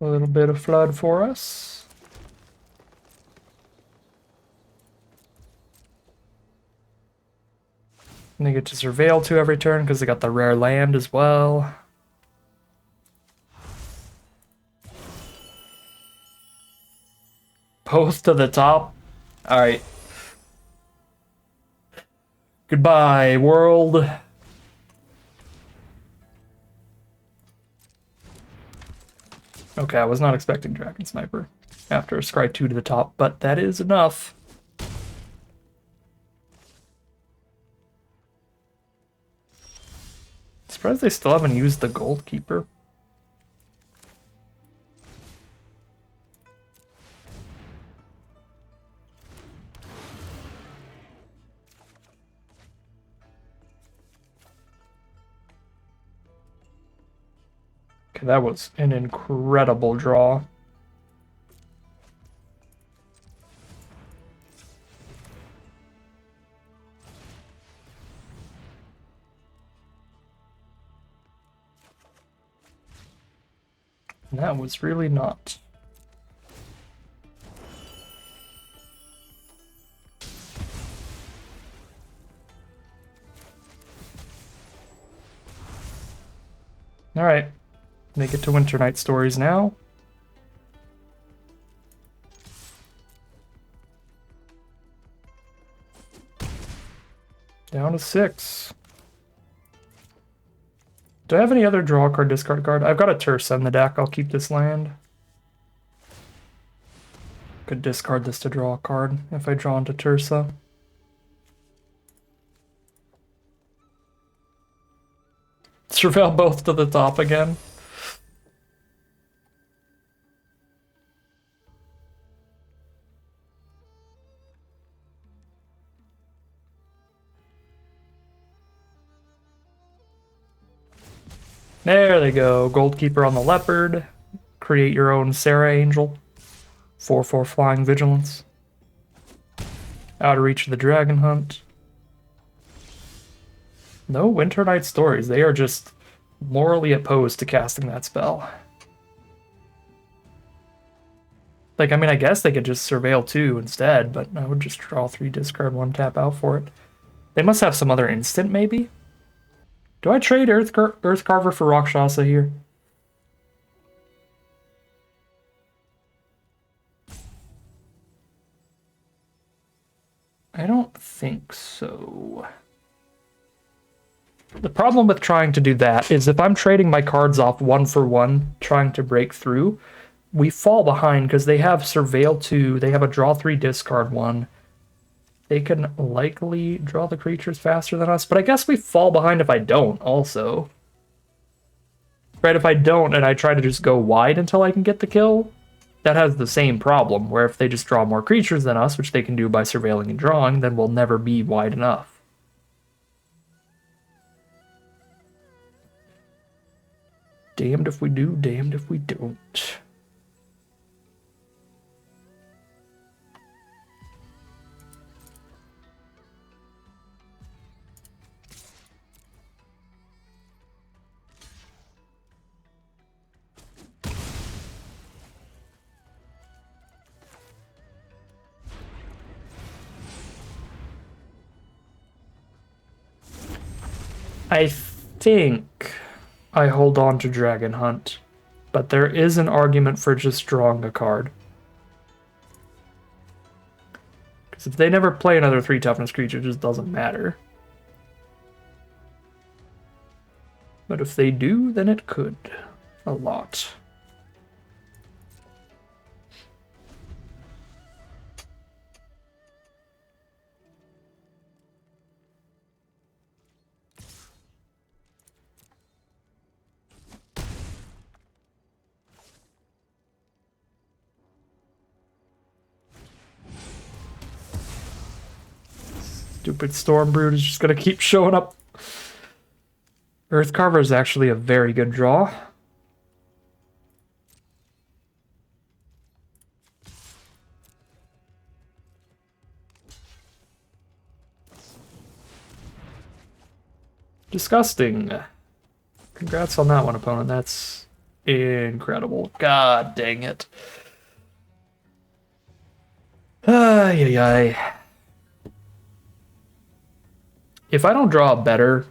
A little bit of flood for us. And they get to Surveil 2 every turn because they got the rare land as well. Both to the top. Alright. Goodbye, world. Okay, I was not expecting Dragon Sniper after a Scry 2 to the top, but that is enough. Surprised they still haven't used the Gold Keeper. Okay, that was an incredible draw. And that was really not. All right. Make it to Winter Night Stories now. Down to 6. Do I have any other draw card, discard card? I've got a Tersa in the deck. I'll keep this land. Could discard this to draw a card if I draw into Tersa. Surveil both to the top again. There they go. Gold Keeper on the Leopard. Create your own Sarah Angel. 4/4 Flying Vigilance. Out of reach of the Dragon Hunt. No Winter Night Stories. They are just morally opposed to casting that spell. Like, I mean, I guess they could just Surveil 2 instead, but I would just draw 3, discard 1, tap out for it. They must have some other instant, maybe? Do I trade Earthcarver for Rakshasa here? I don't think so. The problem with trying to do that is if I'm trading my cards off 1 for 1, trying to break through, we fall behind because they have Surveil 2, they have a draw 3 discard 1. They can likely draw the creatures faster than us, but I guess we fall behind if I don't also. Right, if I don't and I try to just go wide until I can get the kill, that has the same problem, where if they just draw more creatures than us, which they can do by surveilling and drawing, then we'll never be wide enough. Damned if we do, damned if we don't. I think I hold on to Dragon Hunt, but there is an argument for just drawing a card. Because if they never play another 3 toughness creature, it just doesn't matter. But if they do, then it could. A lot. Stupid Stormbrood is just gonna keep showing up. Earthcarver is actually a very good draw. Disgusting. Congrats on that one, opponent. That's incredible. God dang it. Ay, ay, ay. If I don't draw a better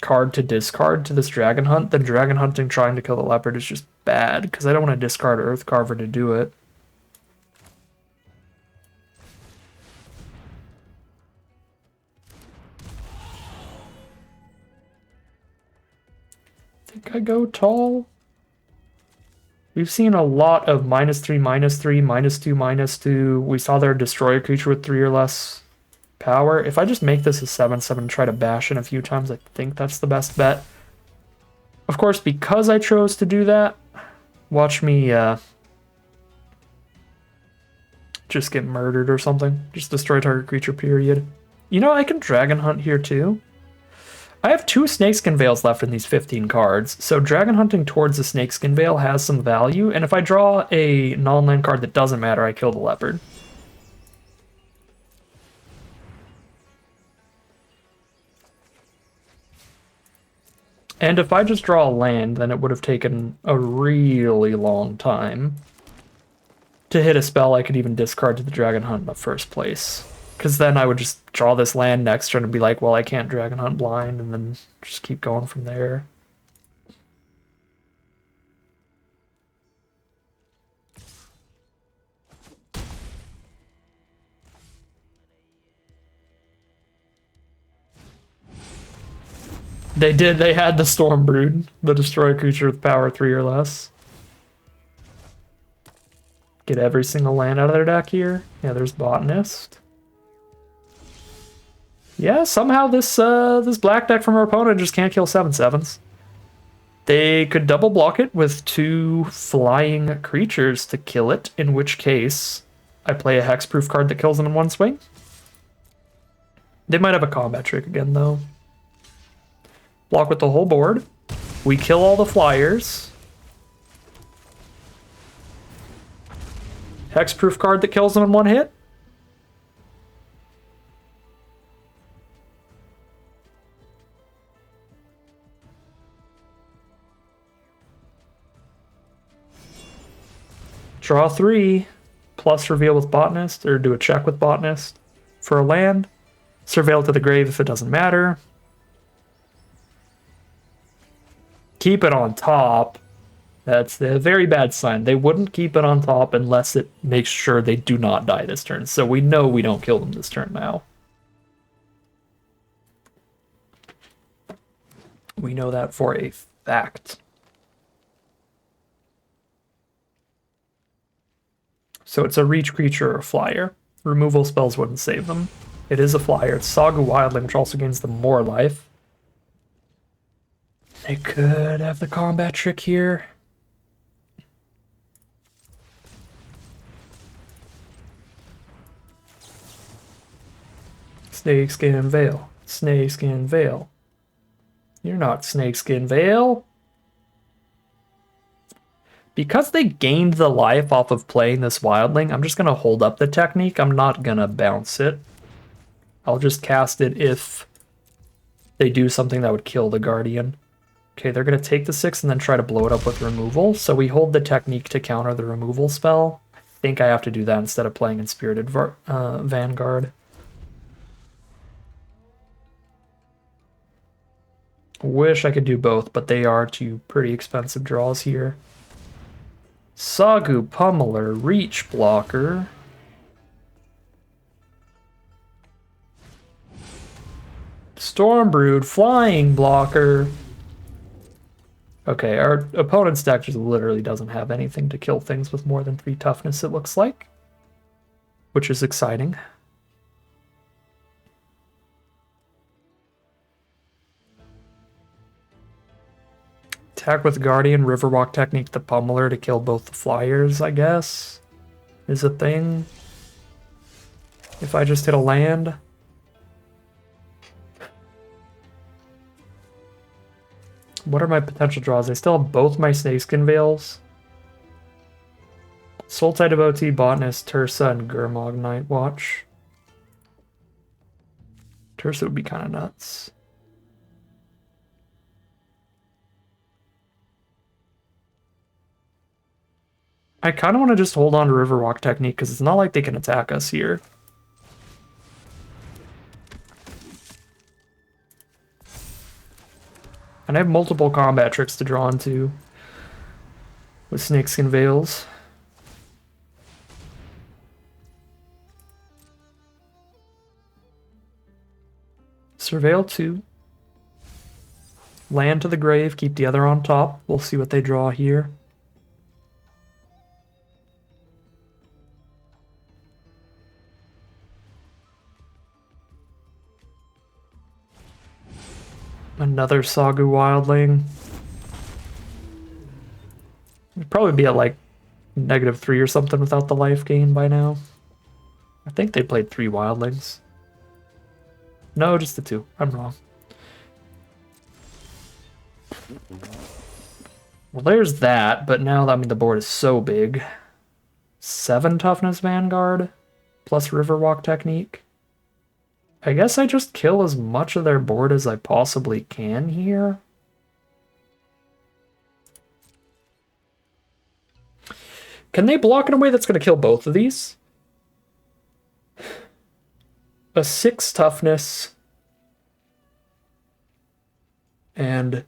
card to discard to this Dragon Hunt, then Dragon Hunting trying to kill the Leopard is just bad, because I don't want to discard Earthcarver to do it. I think I go tall. We've seen a lot of -3, -3, -2, -2. We saw their destroy a creature with 3 or less power. If I just make this a 7/7 and try to bash in a few times, I think that's the best bet. Of course, because I chose to do that, watch me just get murdered or something. Just destroy target creature, period. You know, I can Dragon Hunt here too. I have 2 Snakeskin Veils left in these 15 cards, so Dragon Hunting towards the Snakeskin Veil has some value, and if I draw a non-land card that doesn't matter, I kill the Leopard. And if I just draw a land, then it would have taken a really long time to hit a spell I could even discard to the Dragon Hunt in the first place. Because then I would just draw this land next turn and be like, well, I can't Dragon Hunt blind, and then just keep going from there. They had the Stormbrood, the destroy a creature with power 3 or less. Get every single land out of their deck here. Yeah, there's Botanist. Yeah, somehow this this black deck from our opponent just can't kill 7/7s. They could double block it with 2 flying creatures to kill it, in which case I play a hexproof card that kills them in 1 swing. They might have a combat trick again, though. Block with the whole board. We kill all the flyers. Hexproof card that kills them in 1 hit. Draw 3, plus reveal with Botanist, or do a check with Botanist for a land. Surveil to the grave if it doesn't matter. Keep it on top. That's a very bad sign. They wouldn't keep it on top unless it makes sure they do not die this turn. So we know we don't kill them this turn now. We know that for a fact. So it's a reach creature or a flyer. Removal spells wouldn't save them. It is a flyer. It's Sagu Wildling, which also gains them more life. They could have the combat trick here. Snakeskin Veil. Snakeskin Veil. You're not Snakeskin Veil. Because they gained the life off of playing this Wildling, I'm just going to hold up the technique. I'm not going to bounce it. I'll just cast it if they do something that would kill the Guardian. Okay, they're going to take the 6 and then try to blow it up with removal. So we hold the technique to counter the removal spell. I think I have to do that instead of playing Inspirited Vanguard. Wish I could do both, but they are two pretty expensive draws here. Sagu Pummeler, Reach Blocker. Stormbrood, Flying Blocker. Okay, our opponent's deck just literally doesn't have anything to kill things with more than 3 toughness, it looks like. Which is exciting. Attack with Guardian, Riverwalk technique, the Pummeler to kill both the flyers, I guess, is a thing. If I just hit a land. What are my potential draws? I still have both my Snakeskin Veils. Sultai Devotee, Botanist, Tursa, and Gurmag Nightwatch. Tursa would be kind of nuts. I kind of want to just hold on to Riverwalk technique because it's not like they can attack us here. And I have multiple combat tricks to draw into with Snakeskin Veils. Surveil 2. Land to the grave, keep the other on top. We'll see what they draw here. Another Sagu Wildling. It'd probably be at like -3 or something without the life gain by now. I think they played 3 Wildlings. No, just the 2. I'm wrong. Well, there's that, but now, I mean, the board is so big. 7 toughness Vanguard plus Riverwalk technique. I guess I just kill as much of their board as I possibly can here. Can they block in a way that's going to kill both of these? A 6 toughness and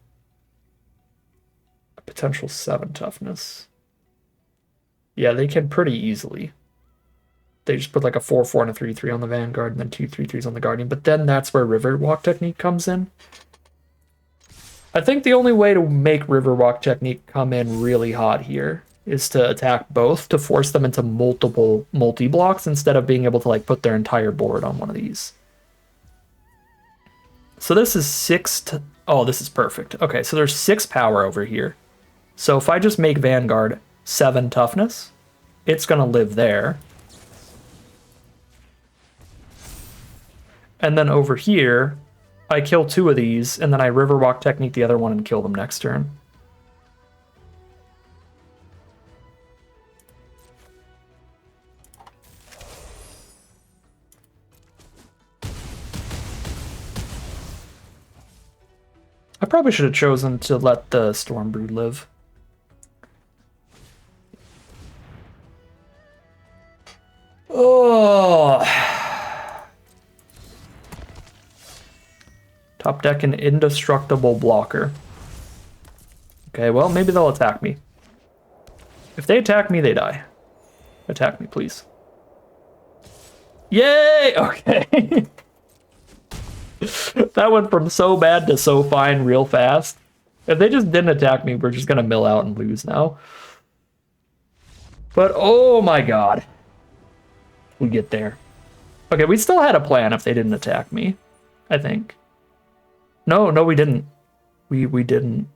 a potential 7 toughness. Yeah, they can pretty easily. They just put like a 4/4 and a 3/3 on the Vanguard and then 2 3/3s on the Guardian. But then that's where Riverwalk technique comes in. I think the only way to make Riverwalk technique come in really hot here is to attack both to force them into multiple multi-blocks instead of being able to like put their entire board on one of these. So this is 6 to... Oh, this is perfect. Okay, so there's 6 power over here. So if I just make Vanguard 7 toughness, it's going to live there. And then over here, I kill 2 of these, and then I Riverwalk technique the other one and kill them next turn. I probably should have chosen to let the Stormbrood live. Oh. Top deck an indestructible blocker. Okay, well, maybe they'll attack me. If they attack me, they die. Attack me, please. Yay! Okay. That went from so bad to so fine real fast. If they just didn't attack me, we're just gonna mill out and lose now. But oh my god. We get there. Okay, we still had a plan if they didn't attack me, I think. No, we didn't. We didn't.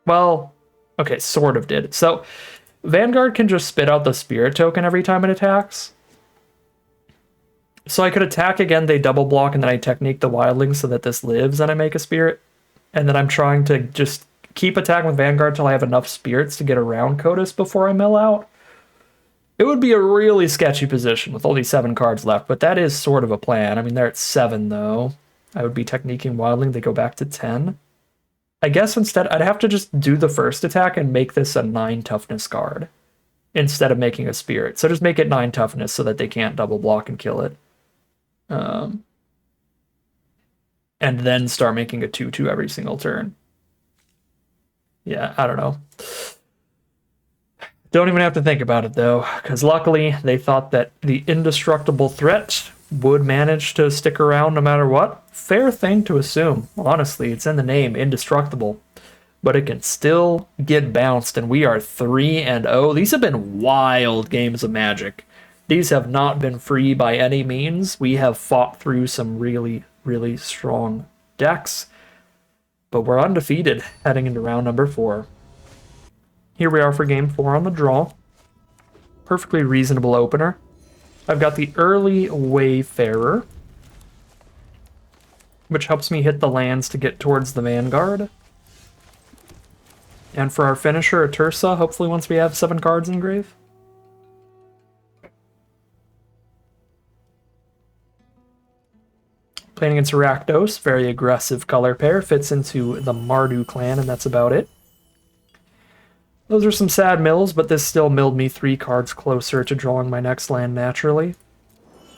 Well, okay, sort of did. So, Vanguard can just spit out the spirit token every time it attacks. So I could attack again, they double block, and then I technique the wildling so that this lives and I make a spirit. And then I'm trying to just keep attacking with Vanguard till I have enough spirits to get around Codas before I mill out. It would be a really sketchy position with only 7 cards left, but that is sort of a plan. I mean, they're at 7, though. I would be techniquing wildling, they go back to 10. I guess instead, I'd have to just do the first attack and make this a 9 toughness card instead of making a spirit. So just make it 9 toughness so that they can't double block and kill it. And then start making a 2/2 every single turn. Yeah, I don't know. Don't even have to think about it, though, because luckily they thought that the indestructible threat would manage to stick around no matter what. Fair thing to assume. Honestly, it's in the name, indestructible. But it can still get bounced, and we are 3-0. These have been wild games of Magic. These have not been free by any means. We have fought through some really, really strong decks. But we're undefeated heading into round number 4. Here we are for game 4 on the draw. Perfectly reasonable opener. I've got the early Wayfarer, which helps me hit the lands to get towards the Vanguard. And for our finisher, a Tursa, hopefully once we have 7 cards in grave. Playing against Rakdos, very aggressive color pair, fits into the Mardu clan, and that's about it. Those are some sad mills, but this still milled me 3 cards closer to drawing my next land naturally.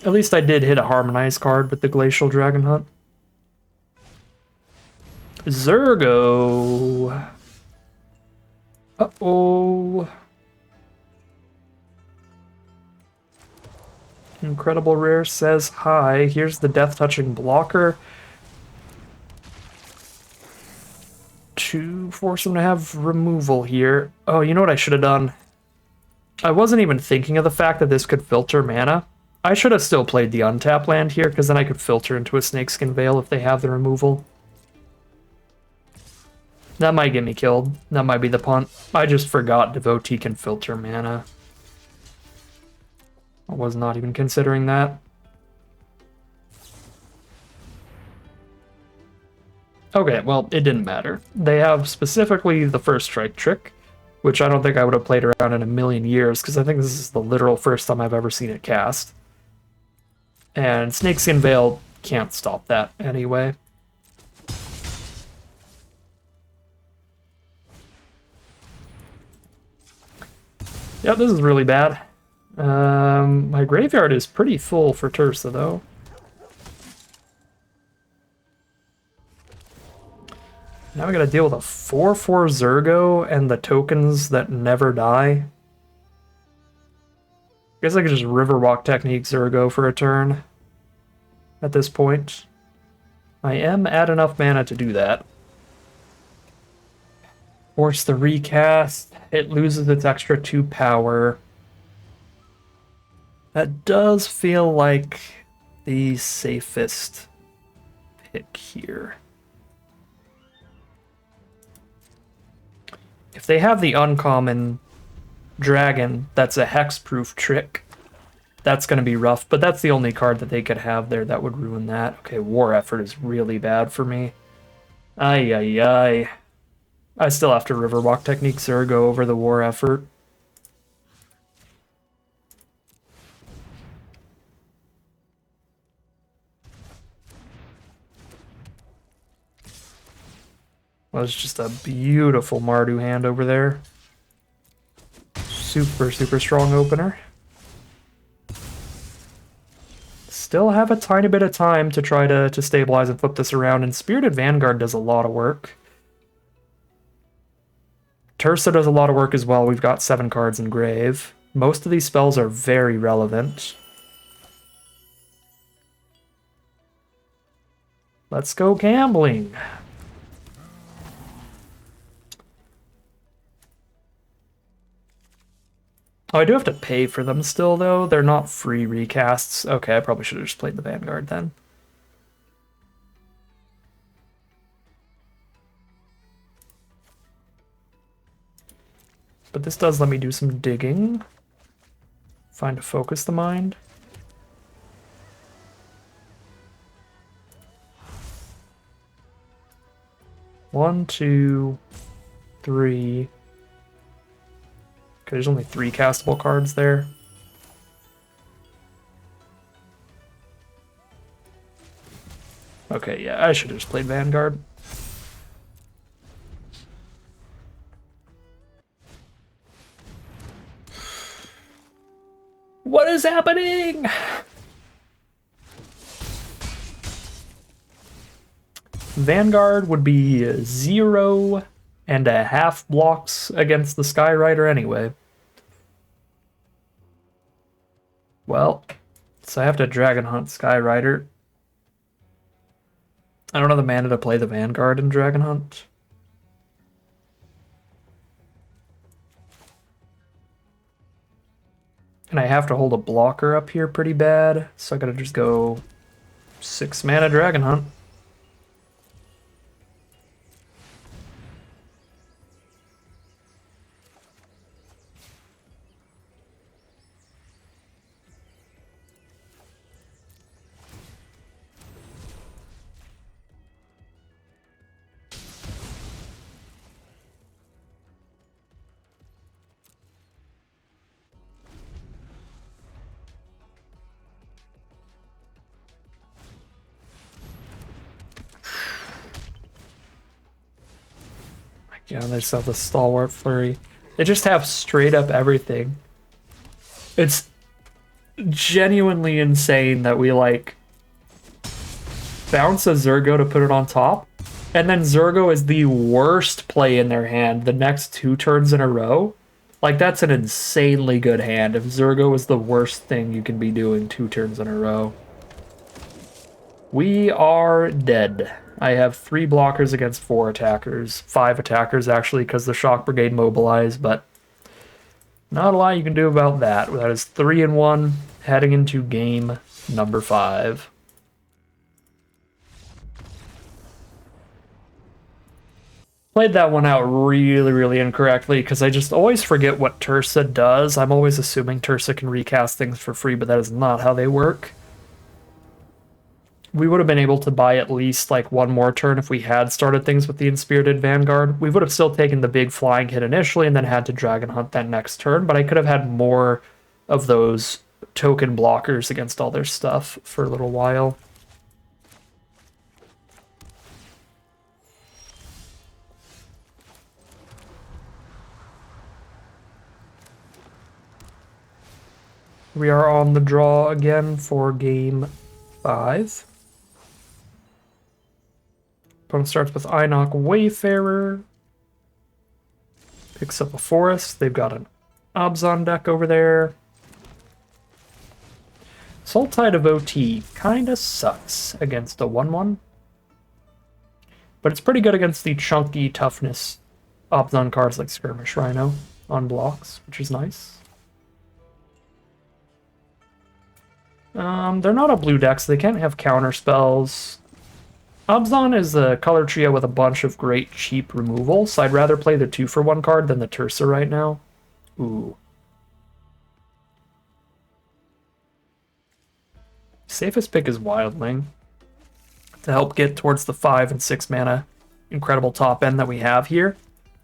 At least I did hit a Harmonized card with the Glacial Dragon Hunt. Zurgo. Uh-oh. Incredible Rare says hi. Here's the Death Touching blocker to force him to have removal here. Oh, you know what I should have done? I wasn't even thinking of the fact that this could filter mana. I should have still played the untap land here, because then I could filter into a Snakeskin Veil if they have the removal. That might get me killed. That might be the punt. I just forgot Devotee can filter mana. I was not even considering that. Okay, well, it didn't matter. They have specifically the first strike trick, which I don't think I would have played around in a million years, because I think this is the literal first time I've ever seen it cast. And Snakeskin Veil can't stop that anyway. Yeah, this is really bad. My graveyard is pretty full for Tursa, though. Now we gotta deal with a 4/4 Zurgo and the tokens that never die. I guess I could just Riverwalk Technique Zurgo for a turn at this point. I am at enough mana to do that. Force the recast. It loses its extra 2 power. That does feel like the safest pick here. If they have the uncommon dragon, that's a hexproof trick. That's going to be rough, but that's the only card that they could have there that would ruin that. Okay, War Effort is really bad for me. Ay, ay, ay. I still have to Riverwalk Technique Zurgo over the War Effort. Well, it's just a beautiful Mardu hand over there. Super, super strong opener. Still have a tiny bit of time to try to stabilize and flip this around, and Spirited Vanguard does a lot of work. Tursa does a lot of work as well. We've got 7 cards in grave. Most of these spells are very relevant. Let's go gambling. Oh, I do have to pay for them still, though. They're not free recasts. Okay, I probably should have just played the Vanguard then. But this does let me do some digging. Find to focus the mind. One, two, three. Okay, there's only 3 castable cards there. Okay, yeah, I should have just played Vanguard. What is happening? Vanguard would be 0.5 blocks against the Skyrider anyway. Well, so I have to Dragon Hunt Skyrider. I don't have the mana to play the Vanguard in Dragon Hunt. And I have to hold a blocker up here pretty bad, so I gotta just go 6 mana Dragon Hunt. Yeah, they just have the Stalwart Flurry. They just have straight up everything. It's genuinely insane that we, like, bounce a Zurgo to put it on top, and then Zurgo is the worst play in their hand the next 2 turns in a row. Like, that's an insanely good hand if Zurgo is the worst thing you can be doing 2 turns in a row. We are dead. I have 3 blockers against 4 attackers. 5 attackers, actually, because the Shock Brigade mobilized, but not a lot you can do about that. That is 3-1, heading into game number 5. Played that one out really incorrectly, because I just always forget what Tursa does. I'm always assuming Tursa can recast things for free, but that is not how they work. We would have been able to buy at least like 1 more turn if we had started things with the Inspirited Vanguard. We would have still taken the big flying hit initially and then had to Dragon Hunt that next turn, but I could have had more of those token blockers against all their stuff for a little while. We are on the draw again for game 5. Opponent starts with Einok Wayfarer. Picks up a Forest. They've got an Abzan deck over there. Sultide of OT kinda sucks against a 1-1. But it's pretty good against the chunky toughness Abzan cards like Skirmish Rhino on blocks, which is nice. They're not a blue deck, so they can't have counter spells. Abzan is a color trio with a bunch of great cheap removal, so I'd rather play the 2-for-1 card than the Tursa right now. Ooh. Safest pick is Wildling to help get towards the 5 and 6 mana incredible top end that we have here.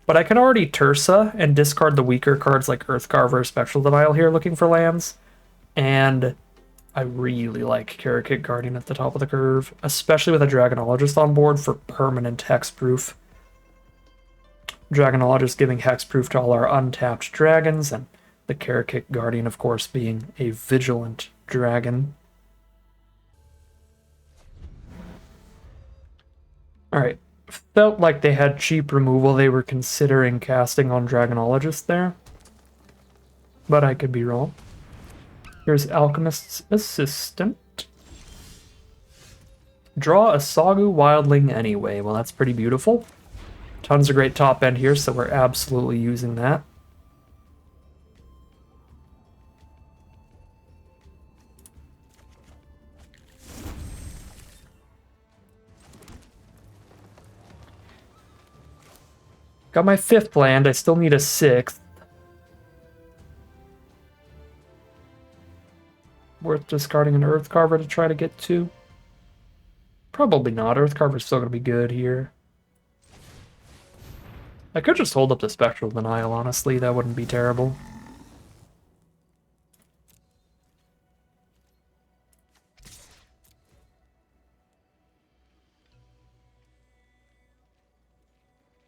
But I can already Tursa and discard the weaker cards like Earthcarver or Spectral Denial here looking for lands. And I really like Karakit Guardian at the top of the curve, especially with a Dragonologist on board for permanent hexproof. Dragonologist giving hexproof to all our untapped dragons, and the Karakit Guardian, of course, being a vigilant dragon. Alright, felt like they had cheap removal they were considering casting on Dragonologist there, but I could be wrong. Here's Alchemist's Assistant. Draw a Sagu Wildling anyway. Well, that's pretty beautiful. Tons of great top end here, so we're absolutely using that. Got my 5th land, I still need a 6th. Worth discarding an Earth Carver to try to get 2? Probably not. Earth Carver's still going to be good here. I could just hold up the Spectral Denial, honestly. That wouldn't be terrible.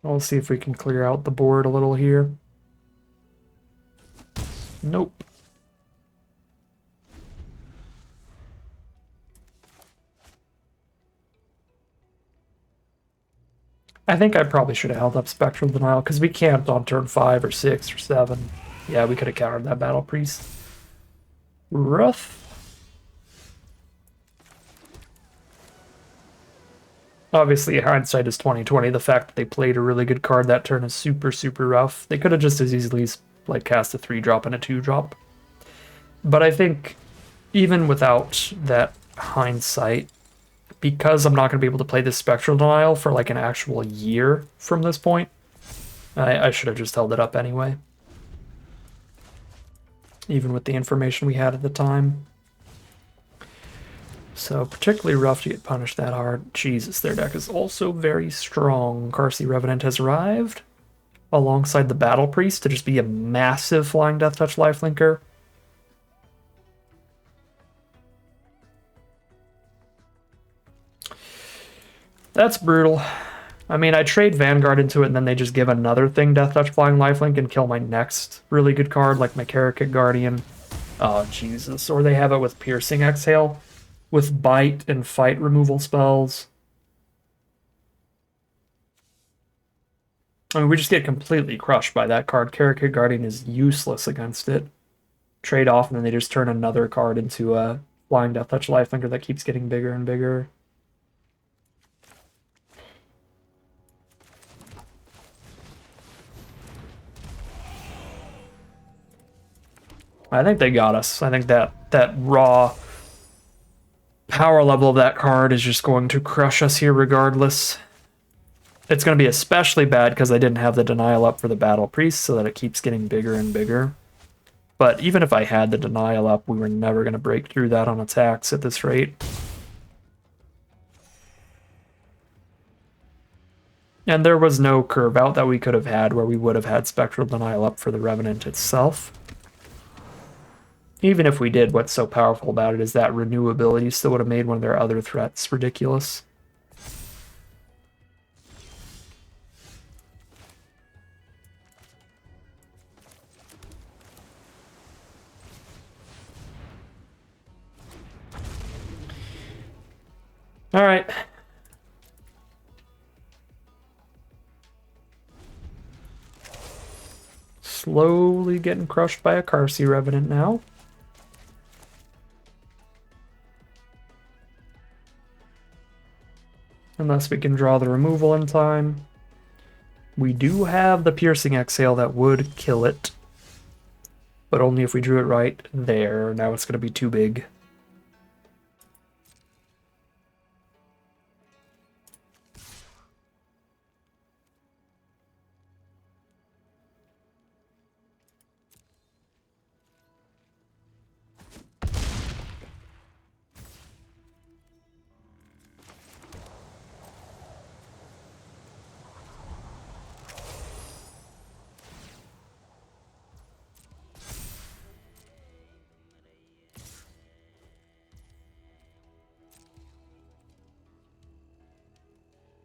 We'll see if we can clear out the board a little here. Nope. I think I probably should have held up Spectral Denial, because we camped on turn 5 or 6 or 7. Yeah, we could have countered that Battle Priest. Rough. Obviously, hindsight is 20/20. The fact that they played a really good card that turn is super, super rough. They could have just as easily like cast a 3-drop and a 2-drop. But I think even without that hindsight, because I'm not going to be able to play this Spectral Denial for like an actual year from this point, I should have just held it up anyway. Even with the information we had at the time. So, particularly rough to get punished that hard. Jesus, their deck is also very strong. Karsi Revenant has arrived, alongside the Battle Priest, to just be a massive Flying Death Touch lifelinker. That's brutal. I mean, I trade Vanguard into it, and then they just give another thing Death Touch Flying Lifelink and kill my next really good card, like my Karakit Guardian. Oh, Jesus. Or they have it with Piercing Exhale, with Bite and Fight removal spells. I mean, we just get completely crushed by that card. Karakit Guardian is useless against it. Trade off, and then they just turn another card into a Flying Death Touch lifelinker that keeps getting bigger and bigger. I think they got us. I think that raw power level of that card is just going to crush us here regardless. It's going to be especially bad because I didn't have the denial up for the Battle Priest, so that it keeps getting bigger and bigger. But even if I had the denial up, we were never going to break through that on attacks at this rate. And there was no curve out that we could have had where we would have had Spectral Denial up for the Revenant itself. Even if we did, what's so powerful about it is that renewability still would have made one of their other threats ridiculous. All right. Slowly getting crushed by a Karsi Revenant now. Unless we can draw the removal in time. We do have the Piercing Exhale that would kill it. But only if we drew it right there. Now it's going to be too big.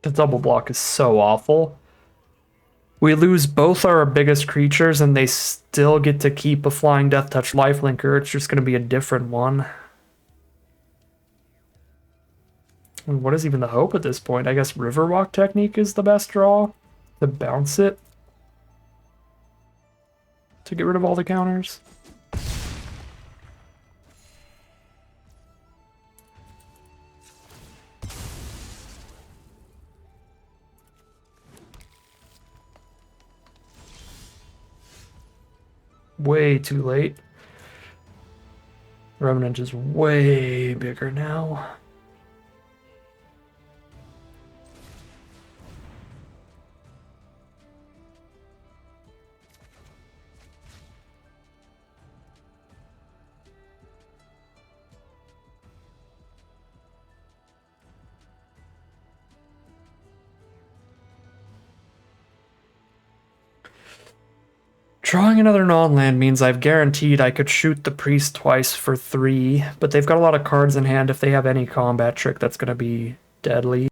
The double block is so awful. We lose both our biggest creatures and they still get to keep a Flying Death Touch lifelinker. It's just going to be a different one. And what is even the hope at this point? I guess Riverwalk Technique is the best draw to bounce it to get rid of all the counters. Way too late. Revenant is way bigger now. Drawing another non-land means I've guaranteed I could shoot the priest twice for 3, but they've got a lot of cards in hand if they have any combat trick that's going to be deadly.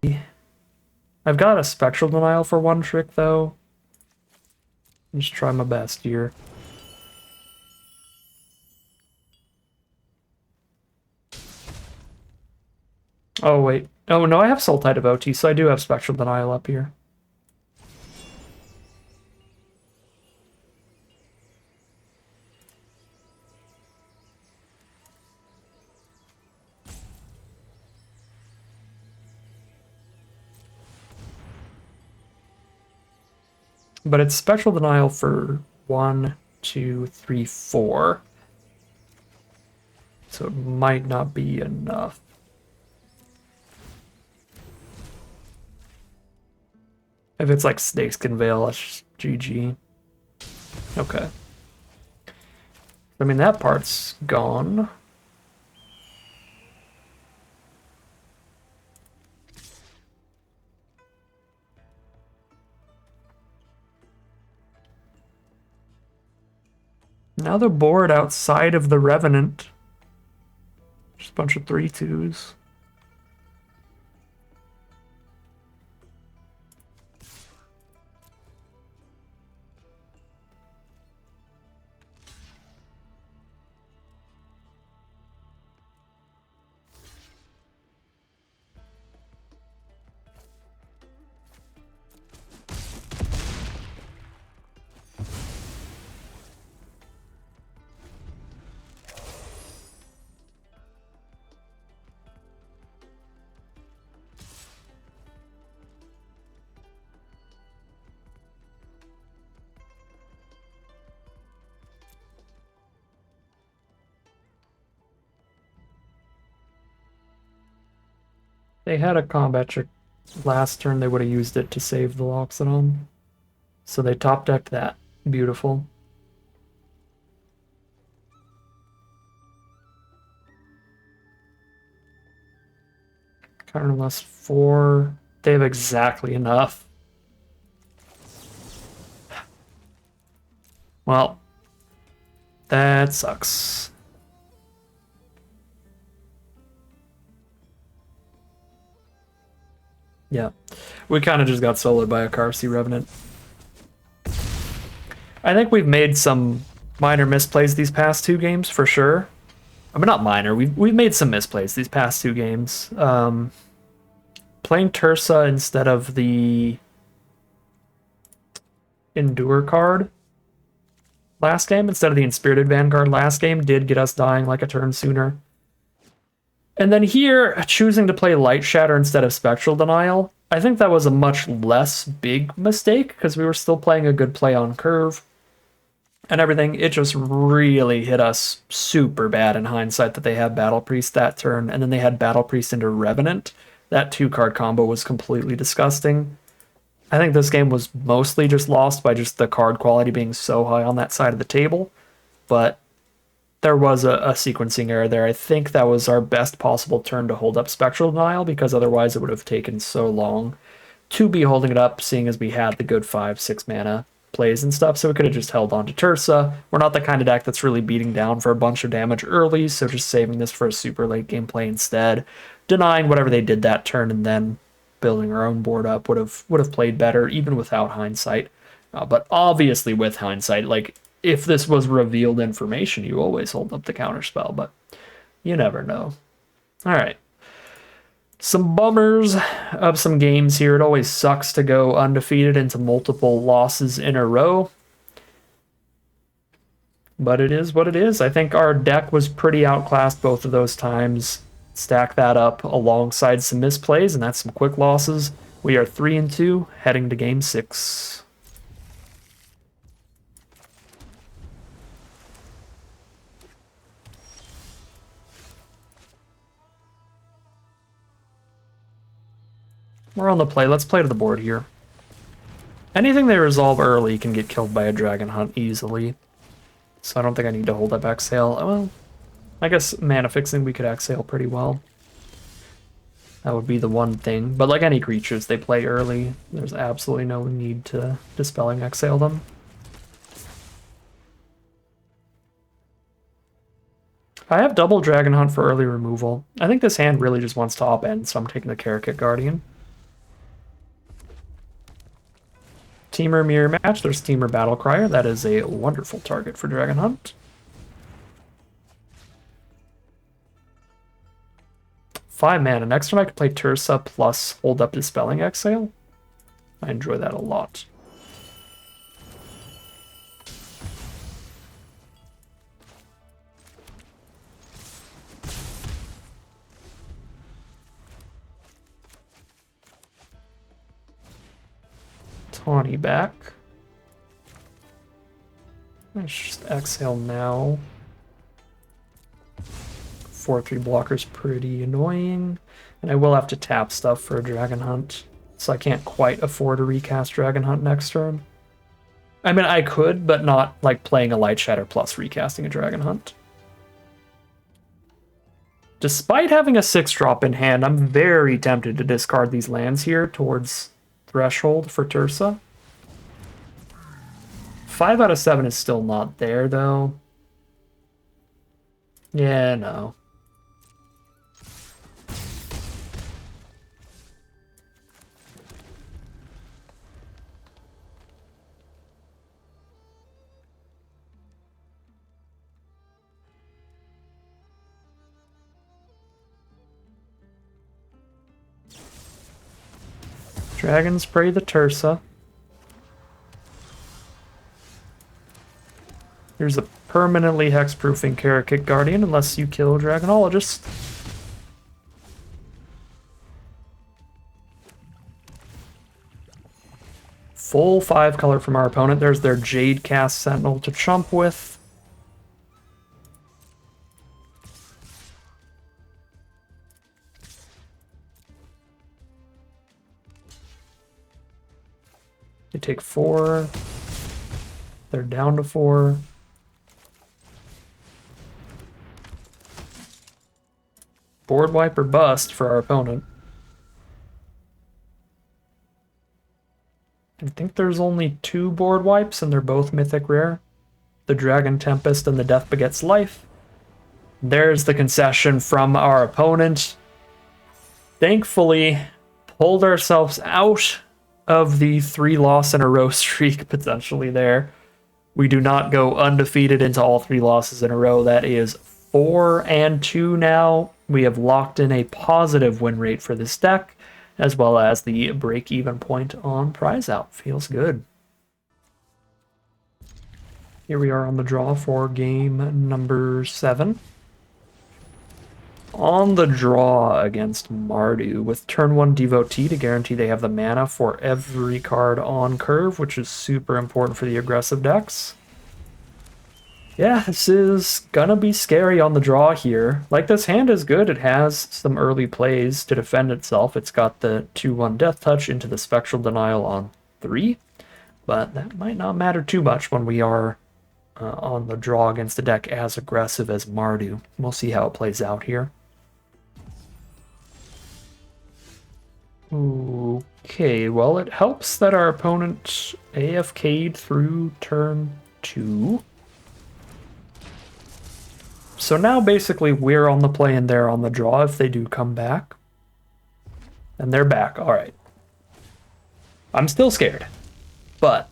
I've got a Spectral Denial for 1 trick, though. Just try my best here. Oh, wait. Oh, no, I have Sultai Devotee, so I do have Spectral Denial up here. But it's Spectral Denial for 1, 2, 3, 4. So it might not be enough. If it's like Snakeskin Veil, that's just GG. Okay. I mean, that part's gone. Now they're bored outside of the Revenant. Just a bunch of 3/2s. They had a combat trick last turn, they would have used it to save the Loxodon. So they top decked that. Beautiful. Counterless 4. They have exactly enough. Well, that sucks. Yeah, we kind of just got soloed by a Carsey Revenant. I think we've made some minor misplays these past 2 games for sure. I mean, not minor. We've made some misplays these past 2 games. Playing Tursa instead of the Endure card last game, instead of the Inspirited Vanguard last game, did get us dying like a turn sooner. And then here, choosing to play Light Shatter instead of Spectral Denial, I think that was a much less big mistake because we were still playing a good play on curve and everything. It just really hit us super bad in hindsight that they had Battle Priest that turn, and then they had Battle Priest into Revenant. That 2-card combo was completely disgusting. I think this game was mostly just lost by just the card quality being so high on that side of the table, but there was a sequencing error there. I think that was our best possible turn to hold up Spectral Denial, because otherwise it would have taken so long to be holding it up, seeing as we had the good 5-6 mana plays and stuff, so we could have just held on to Tursa. We're not the kind of deck that's really beating down for a bunch of damage early, so just saving this for a super late game play instead. Denying whatever they did that turn and then building our own board up would have played better, even without hindsight. But obviously with hindsight, like, if this was revealed information, you always hold up the counterspell, but you never know. All right. Some bummers of some games here. It always sucks to go undefeated into multiple losses in a row, but it is what it is. I think our deck was pretty outclassed both of those times. Stack that up alongside some misplays, and that's some quick losses. We are 3-2, heading to game 6. We're on the play. Let's play to the board here. Anything they resolve early can get killed by a Dragon Hunt easily, so I don't think I need to hold up Exhale. Well, I guess mana fixing we could exhale pretty well. That would be the one thing. But like any creatures they play early, there's absolutely no need to Dispelling Exhale them. I have double Dragon Hunt for early removal. I think this hand really just wants to op end, so I'm taking the Karakit Guardian. Teamer Mirror Match, there's Teamer Battle Crier. That is a wonderful target for Dragon Hunt. 5 mana. Next time I could play Tursa plus Hold Up Dispelling Exhale. I enjoy that a lot. Tawny back. Let's just exhale now. 4/3 blocker's pretty annoying. And I will have to tap stuff for a Dragon Hunt. So I can't quite afford to recast Dragon Hunt next turn. I mean, I could, but not like playing a Light Shatter plus recasting a Dragon Hunt. Despite having a 6-drop in hand, I'm very tempted to discard these lands here towards Threshold for Tursa. 5 out of 7 is still not there, though. Yeah, no. Dragon Spray the Tursa. Here's a permanently hexproofing Karakit Guardian unless you kill Dragonologist. Full 5 color from our opponent. There's their Jade Cast Sentinel to chump with. They take 4. They're down to 4. Board wipe or bust for our opponent. I think there's only 2 board wipes, and they're both mythic rare. The Dragon Tempest and the Death Begets Life. There's the concession from our opponent. Thankfully, pulled ourselves out of the 3-loss-in-a-row streak potentially there. We do not go undefeated into all 3 losses in a row. That is 4-2 now. We have locked in a positive win rate for this deck, as well as the break-even point on prize out. Feels good. Here we are on the draw for game number 7. On the draw against Mardu with turn 1 Devotee to guarantee they have the mana for every card on curve, which is super important for the aggressive decks. Yeah, this is gonna be scary on the draw here. Like, this hand is good. It has some early plays to defend itself. It's got the 2/1 Death Touch into the Spectral Denial on 3, but that might not matter too much when we are on the draw against a deck as aggressive as Mardu. We'll see how it plays out here. Okay, well, it helps that our opponent AFK'd through turn 2. So now basically we're on the play and they're on the draw if they do come back. And they're back, alright. I'm still scared, but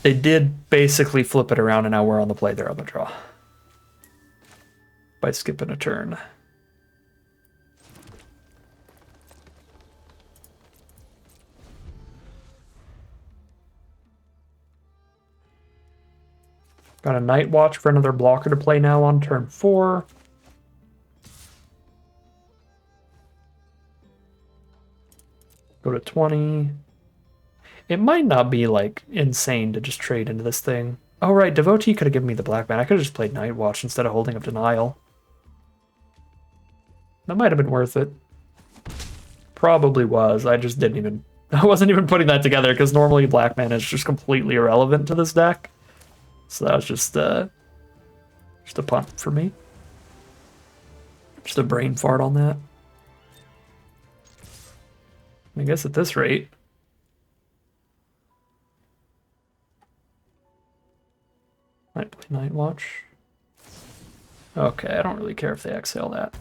they did basically flip it around and now we're on the play, they're on the draw. By skipping a turn. Got a Night Watch for another blocker to play now on turn 4. Go to 20. It might not be, like, insane to just trade into this thing. Oh, right, Devotee could have given me the black man. I could have just played Night Watch instead of holding up Denial. That might have been worth it. Probably was. I just didn't even... I wasn't even putting that together, because normally black man is just completely irrelevant to this deck. So that was just a punt for me. Just a brain fart on that. I guess at this rate. Might play Night Watch. Okay, I don't really care if they exhale that.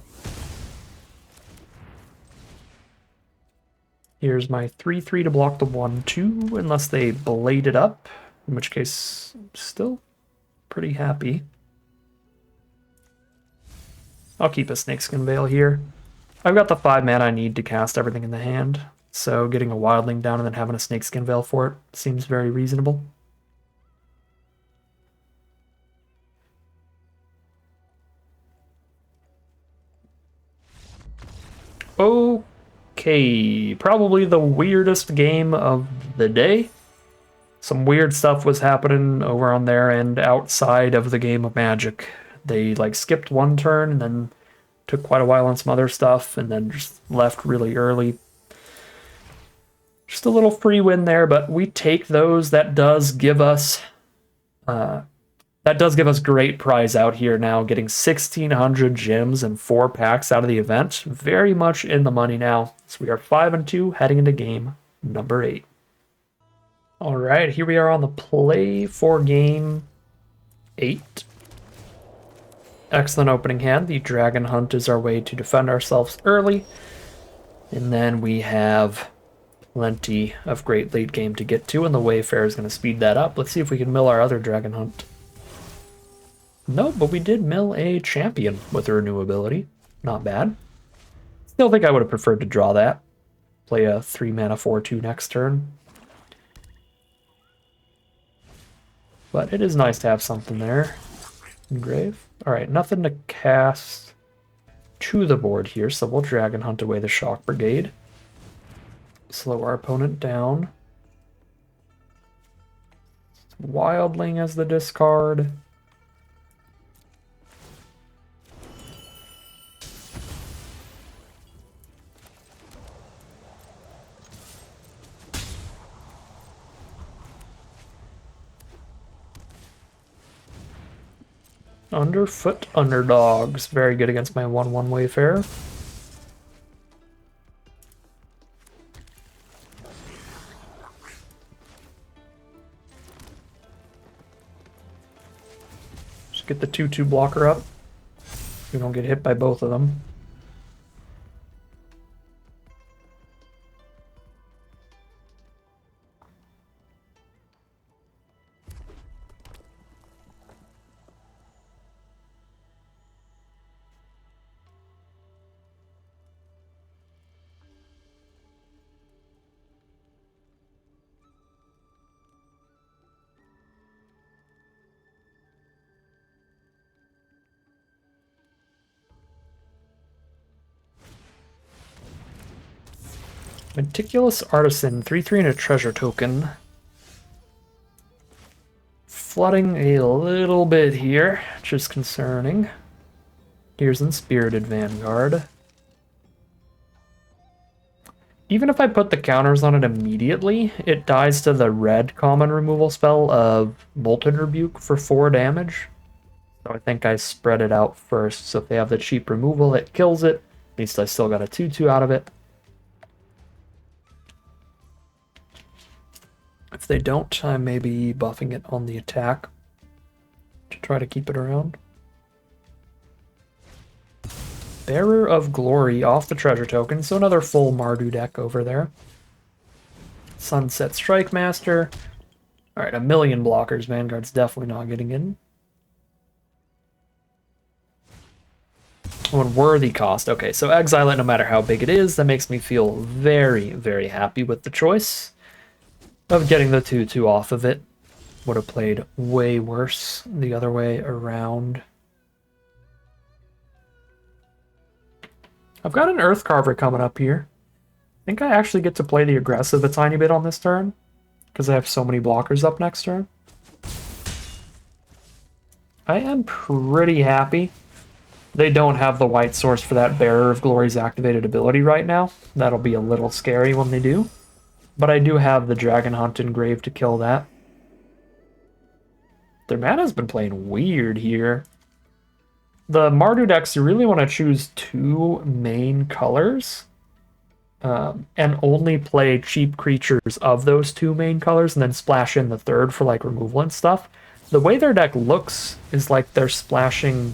Here's my 3/3 to block the 1/2, unless they blade it up, in which case, still pretty happy. I'll keep a Snakeskin Veil here. I've got the 5 mana I need to cast everything in the hand, so getting a Wildling down and then having a Snakeskin Veil for it seems very reasonable. Okay, probably the weirdest game of the day. Some weird stuff was happening over on their end outside of the game of Magic. They like skipped one turn and then took quite a while on some other stuff and then just left really early. Just a little free win there, but we take those. That does give us great prize out here now, getting 1,600 gems and 4 packs out of the event. Very much in the money now. So we are 5-2 heading into game number 8. All right, here we are on the play for game 8. Excellent opening hand. The Dragon Hunt is our way to defend ourselves early. And then we have plenty of great late game to get to, and the Wayfarer is going to speed that up. Let's see if we can mill our other Dragon Hunt. No, but we did mill a champion with a renew ability. Not bad. Still think I would have preferred to draw that. Play a 3 mana 4/2 next turn. But it is nice to have something there. Engrave. Alright, nothing to cast to the board here, so we'll Dragon Hunt away the Shock Brigade. Slow our opponent down. Wildling as the discard. Underfoot Underdogs. Very good against my 1/1 Wayfarer. Just get the 2/2 blocker up. We don't get hit by both of them. Meticulous Artisan, 3/3 and a treasure token. Flooding a little bit here, which is concerning. Here's Inspirited Vanguard. Even if I put the counters on it immediately, it dies to the red common removal spell of Molten Rebuke for 4 damage. So I think I spread it out first, so if they have the cheap removal, it kills it. At least I still got a 2/2 out of it. If they don't, I may be buffing it on the attack to try to keep it around. Bearer of Glory off the treasure token, so another full Mardu deck over there. Sunset Strike Master. Alright, 1,000,000 blockers. Vanguard's definitely not getting in. Oh, worthy cost. Okay, so exile it no matter how big it is. That makes me feel very, very happy with the choice of getting the 2/2 off of it. Would have played way worse the other way around. I've got an Earth Carver coming up here. I think I actually get to play the aggressive a tiny bit on this turn, because I have so many blockers up next turn. I am pretty happy. They don't have the white source for that Bearer of Glory's activated ability right now. That'll be a little scary when they do. But I do have the Dragon Hunt engraved to kill that. Their mana's been playing weird here. The Mardu decks, you really want to choose 2 main colors. And only play cheap creatures of those 2 main colors and then splash in the third for like removal and stuff. The way their deck looks is like they're splashing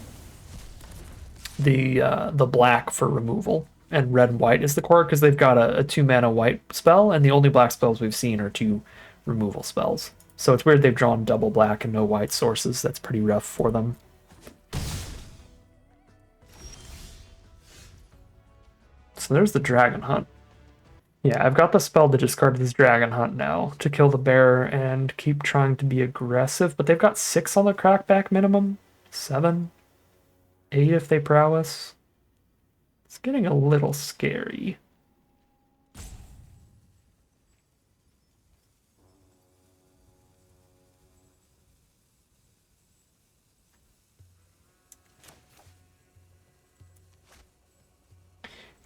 the black for removal, and red and white is the core because they've got a 2-mana white spell, and the only black spells we've seen are 2 removal spells. So it's weird they've drawn double black and no white sources. That's pretty rough for them. So there's the Dragon Hunt. Yeah, I've got the spell to discard this Dragon Hunt now to kill the bear and keep trying to be aggressive, but they've got 6 on the crackback minimum, 7, 8 if they prowess. It's getting a little scary.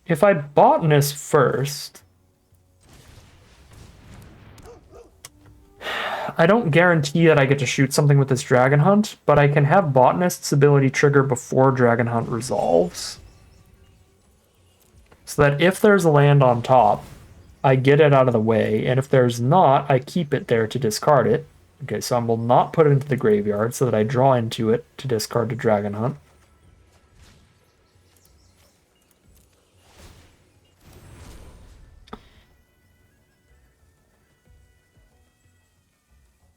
If I botanist first, I don't guarantee that I get to shoot something with this Dragon Hunt, but I can have Botanist's ability trigger before Dragon Hunt resolves. So that if there's a land on top, I get it out of the way, and if there's not, I keep it there to discard it. Okay, so I will not put it into the graveyard so that I draw into it to discard the Dragon Hunt.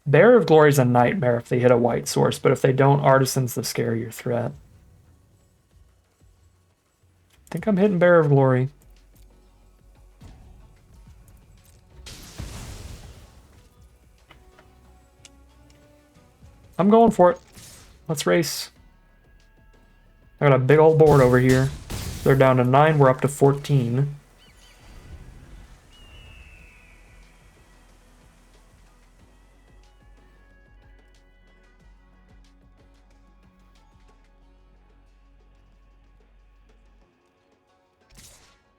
Bear of Glory is a nightmare if they hit a white source, but if they don't, Artisan's the scarier threat. I think I'm hitting Bear of Glory. I'm going for it. Let's race. I got a big old board over here. They're down to 9, we're up to 14.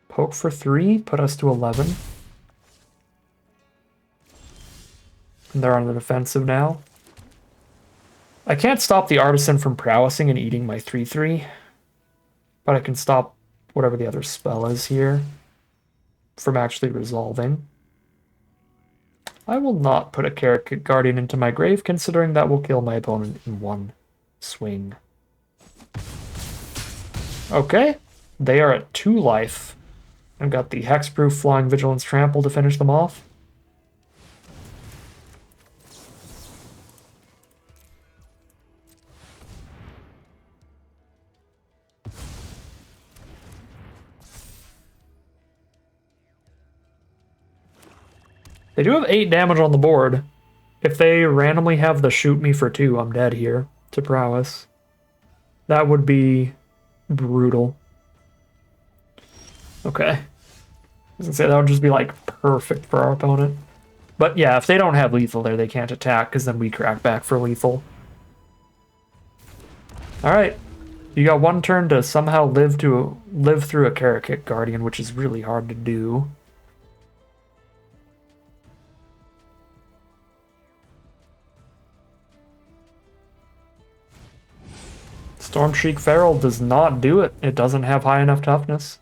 Poke for 3, put us to 11. And they're on the defensive now. I can't stop the Artisan from prowessing and eating my 3/3, but I can stop whatever the other spell is here from actually resolving. I will not put a Karrot Guardian into my grave, considering that will kill my opponent in 1 swing. Okay, they are at 2 life. I've got the Hexproof Flying Vigilance Trample to finish them off. They do have 8 damage on the board. If they randomly have the shoot me for 2, I'm dead here to prowess. That would be brutal. Okay. I was gonna say that would just be like perfect for our opponent. But yeah, if they don't have lethal there, they can't attack because then we crack back for lethal. Alright. You got 1 turn to somehow live through a Karrot Guardian, which is really hard to do. Stormshriek Feral does not do it. It doesn't have high enough toughness.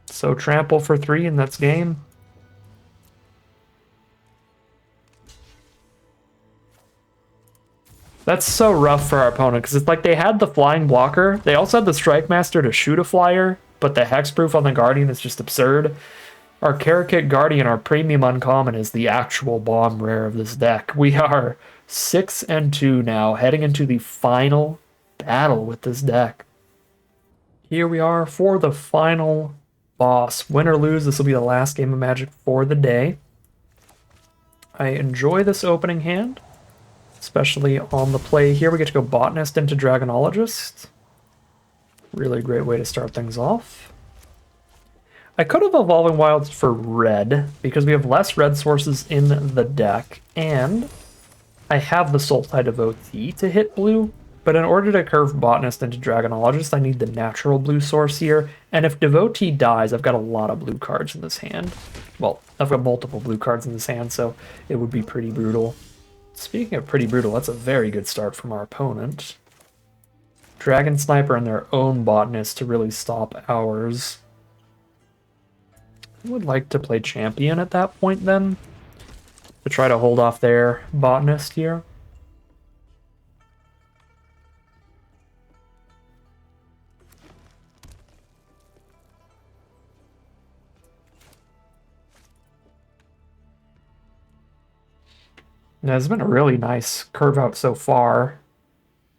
So trample for 3 and that's game. That's so rough for our opponent because it's like they had the flying blocker. They also had the Strike Master to shoot a flyer, but the hexproof on the Guardian is just absurd. Our Karrot Guardian, our premium uncommon, is the actual bomb rare of this deck. We are 6-2 now, heading into the final battle with this deck. Here we are for the final boss. Win or lose, this will be the last game of Magic for the day. I enjoy this opening hand, especially on the play here. We get to go Botanist into Dragonologist. Really great way to start things off. I could have Evolving Wilds for red, because we have less red sources in the deck, and I have the Sultai Devotee to hit blue, but in order to curve Botanist into Dragonologist, I need the natural blue source here, and if Devotee dies, I've got a lot of blue cards in this hand. Well, I've got multiple blue cards in this hand, so it would be pretty brutal. Speaking of pretty brutal, that's a very good start from our opponent. Dragon Sniper and their own Botanist to really stop ours. I would like to play Champion at that point then, to try to hold off their Botanist here. Yeah, it's been a really nice curve out so far.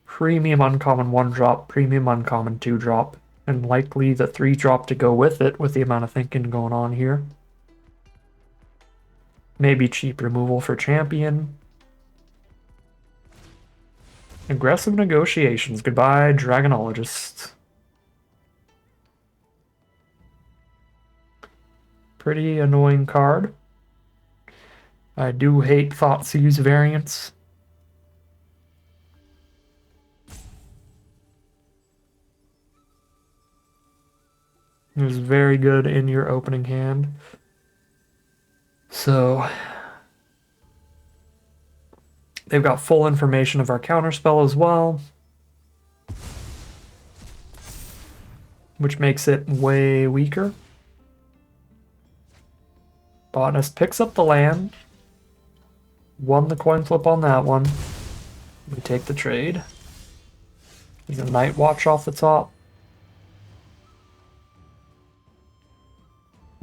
Premium uncommon 1-drop, premium uncommon 2-drop, and likely the 3-drop to go with it with the amount of thinking going on here. Maybe cheap removal for champion. Aggressive negotiations. Goodbye, Dragonologist. Pretty annoying card. I do hate Thoughtseize variants. It was very good in your opening hand. So they've got full information of our counterspell as well, which makes it way weaker. Botanist picks up the land. Won the coin flip on that one. We take the trade. There's a Night Watch off the top.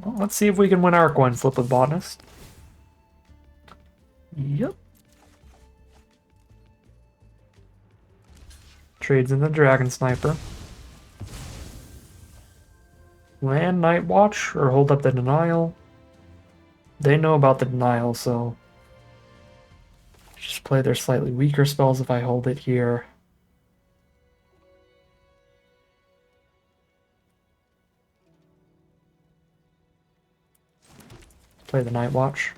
Well, let's see if we can win our coin flip with Botanist. Yep. Trades in the Dragon Sniper. Land Night Watch or hold up the denial. They know about the denial, so just play their slightly weaker spells if I hold it here. Play the Night Watch.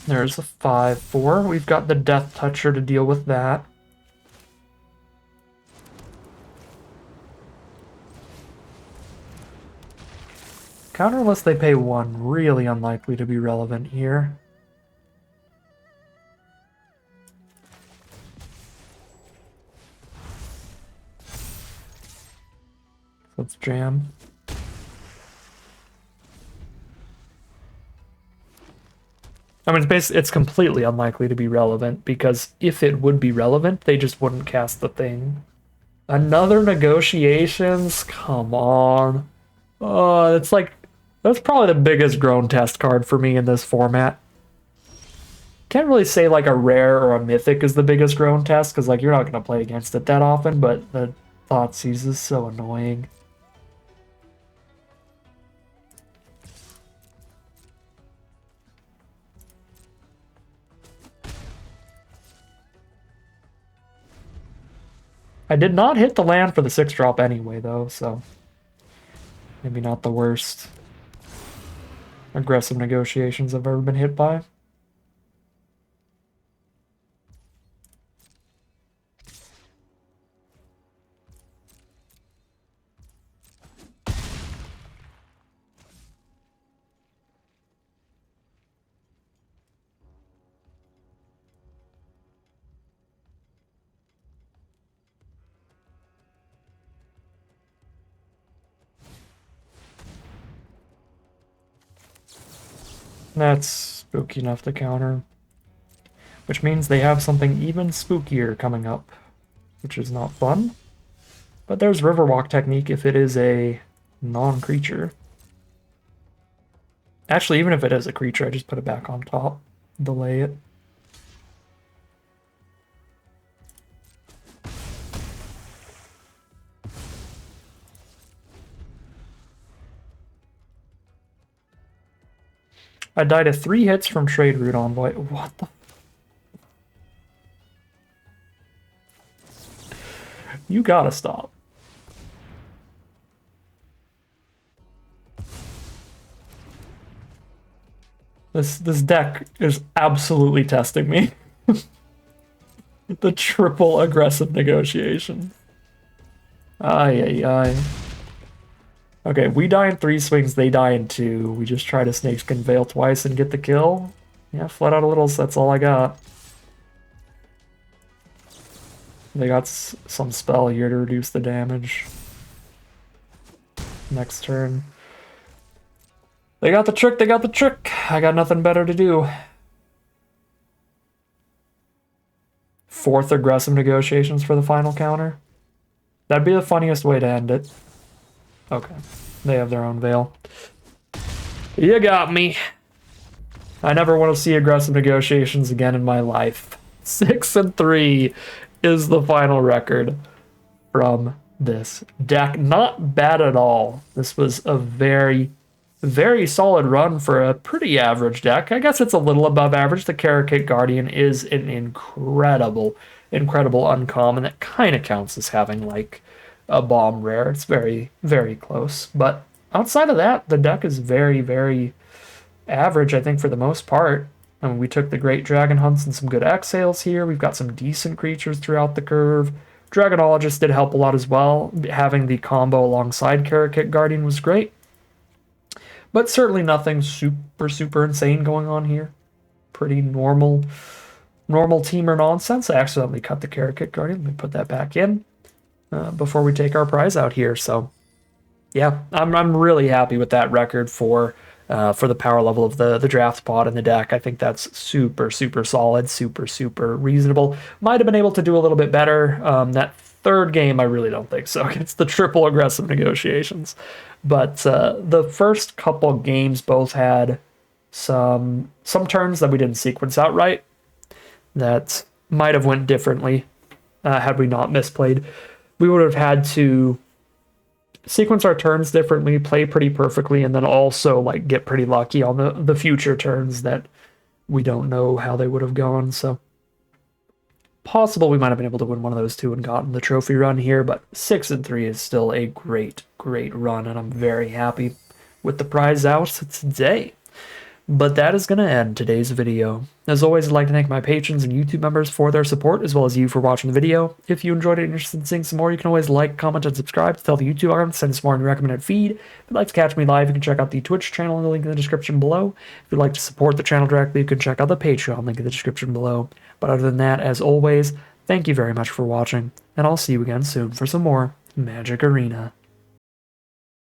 There's a 5/4. We've got the Death Toucher to deal with that. Counter unless they pay 1. Really unlikely to be relevant here. Let's jam. I mean, it's completely unlikely to be relevant, because if it would be relevant, they just wouldn't cast the thing. Another negotiations? Come on. It's like, that's probably the biggest grown test card for me in this format. Can't really say like a rare or a mythic is the biggest grown test, because like you're not going to play against it that often, but the Thoughtseize is so annoying. I did not hit the land for the 6-drop anyway, though, so maybe not the worst aggressive negotiations I've ever been hit by. That's spooky enough to counter. Which means they have something even spookier coming up, which is not fun. But there's Riverwalk Technique if it is a non-creature. Actually, even if it is a creature, I just put it back on top. Delay it. I died to 3 hits from Trade Route Envoy. What the? You gotta stop. This deck is absolutely testing me. The triple aggressive negotiation. Ay, ay, ay. Okay, we die in 3 swings, they die in 2. We just try to Snakeskin Veil twice and get the kill. Yeah, flood out a little, so that's all I got. They got some spell here to reduce the damage. Next turn. They got the trick, they got the trick. I got nothing better to do. Fourth aggressive negotiations for the final counter. That'd be the funniest way to end it. Okay. They have their own veil. You got me. I never want to see aggressive negotiations again in my life. 6-3 is the final record from this deck. Not bad at all. This was a very, very solid run for a pretty average deck. I guess it's a little above average. The Karakit Guardian is an incredible uncommon that kind of counts as having like a bomb rare. It's very, very close. But outside of that, the deck is very, very average, I think, for the most part. I mean, we took the Great Dragon Hunts and some good exhales here. We've got some decent creatures throughout the curve. Dragonologist did help a lot as well. Having the combo alongside Karakit Guardian was great. But certainly nothing super insane going on here. Pretty normal teamer nonsense. I accidentally cut the Karakit Guardian. Let me put that back in before we take our prize out here. So yeah, I'm really happy with that record for the power level of the draft pod in the deck. I think that's super solid, super reasonable. Might have been able to do a little bit better. That third game, I really don't think so. It's the triple aggressive negotiations. But the first couple games both had some turns that we didn't sequence out right. That might have went differently had we not misplayed. We would have had to sequence our turns differently, play pretty perfectly, and then also like get pretty lucky on the future turns that we don't know how they would have gone. So possible we might have been able to win one of those two and gotten the trophy run here, but 6-3 is still a great run, and I'm very happy with the prize out today. But that is going to end today's video. As always, I'd like to thank my patrons and YouTube members for their support, as well as you for watching the video. If you enjoyed it and you're interested in seeing some more, you can always like, comment, and subscribe to tell the YouTube algorithm to send us more in your recommended feed. If you'd like to catch me live, you can check out the Twitch channel in the link in the description below. If you'd like to support the channel directly, you can check out the Patreon link in the description below. But other than that, as always, thank you very much for watching, and I'll see you again soon for some more Magic Arena.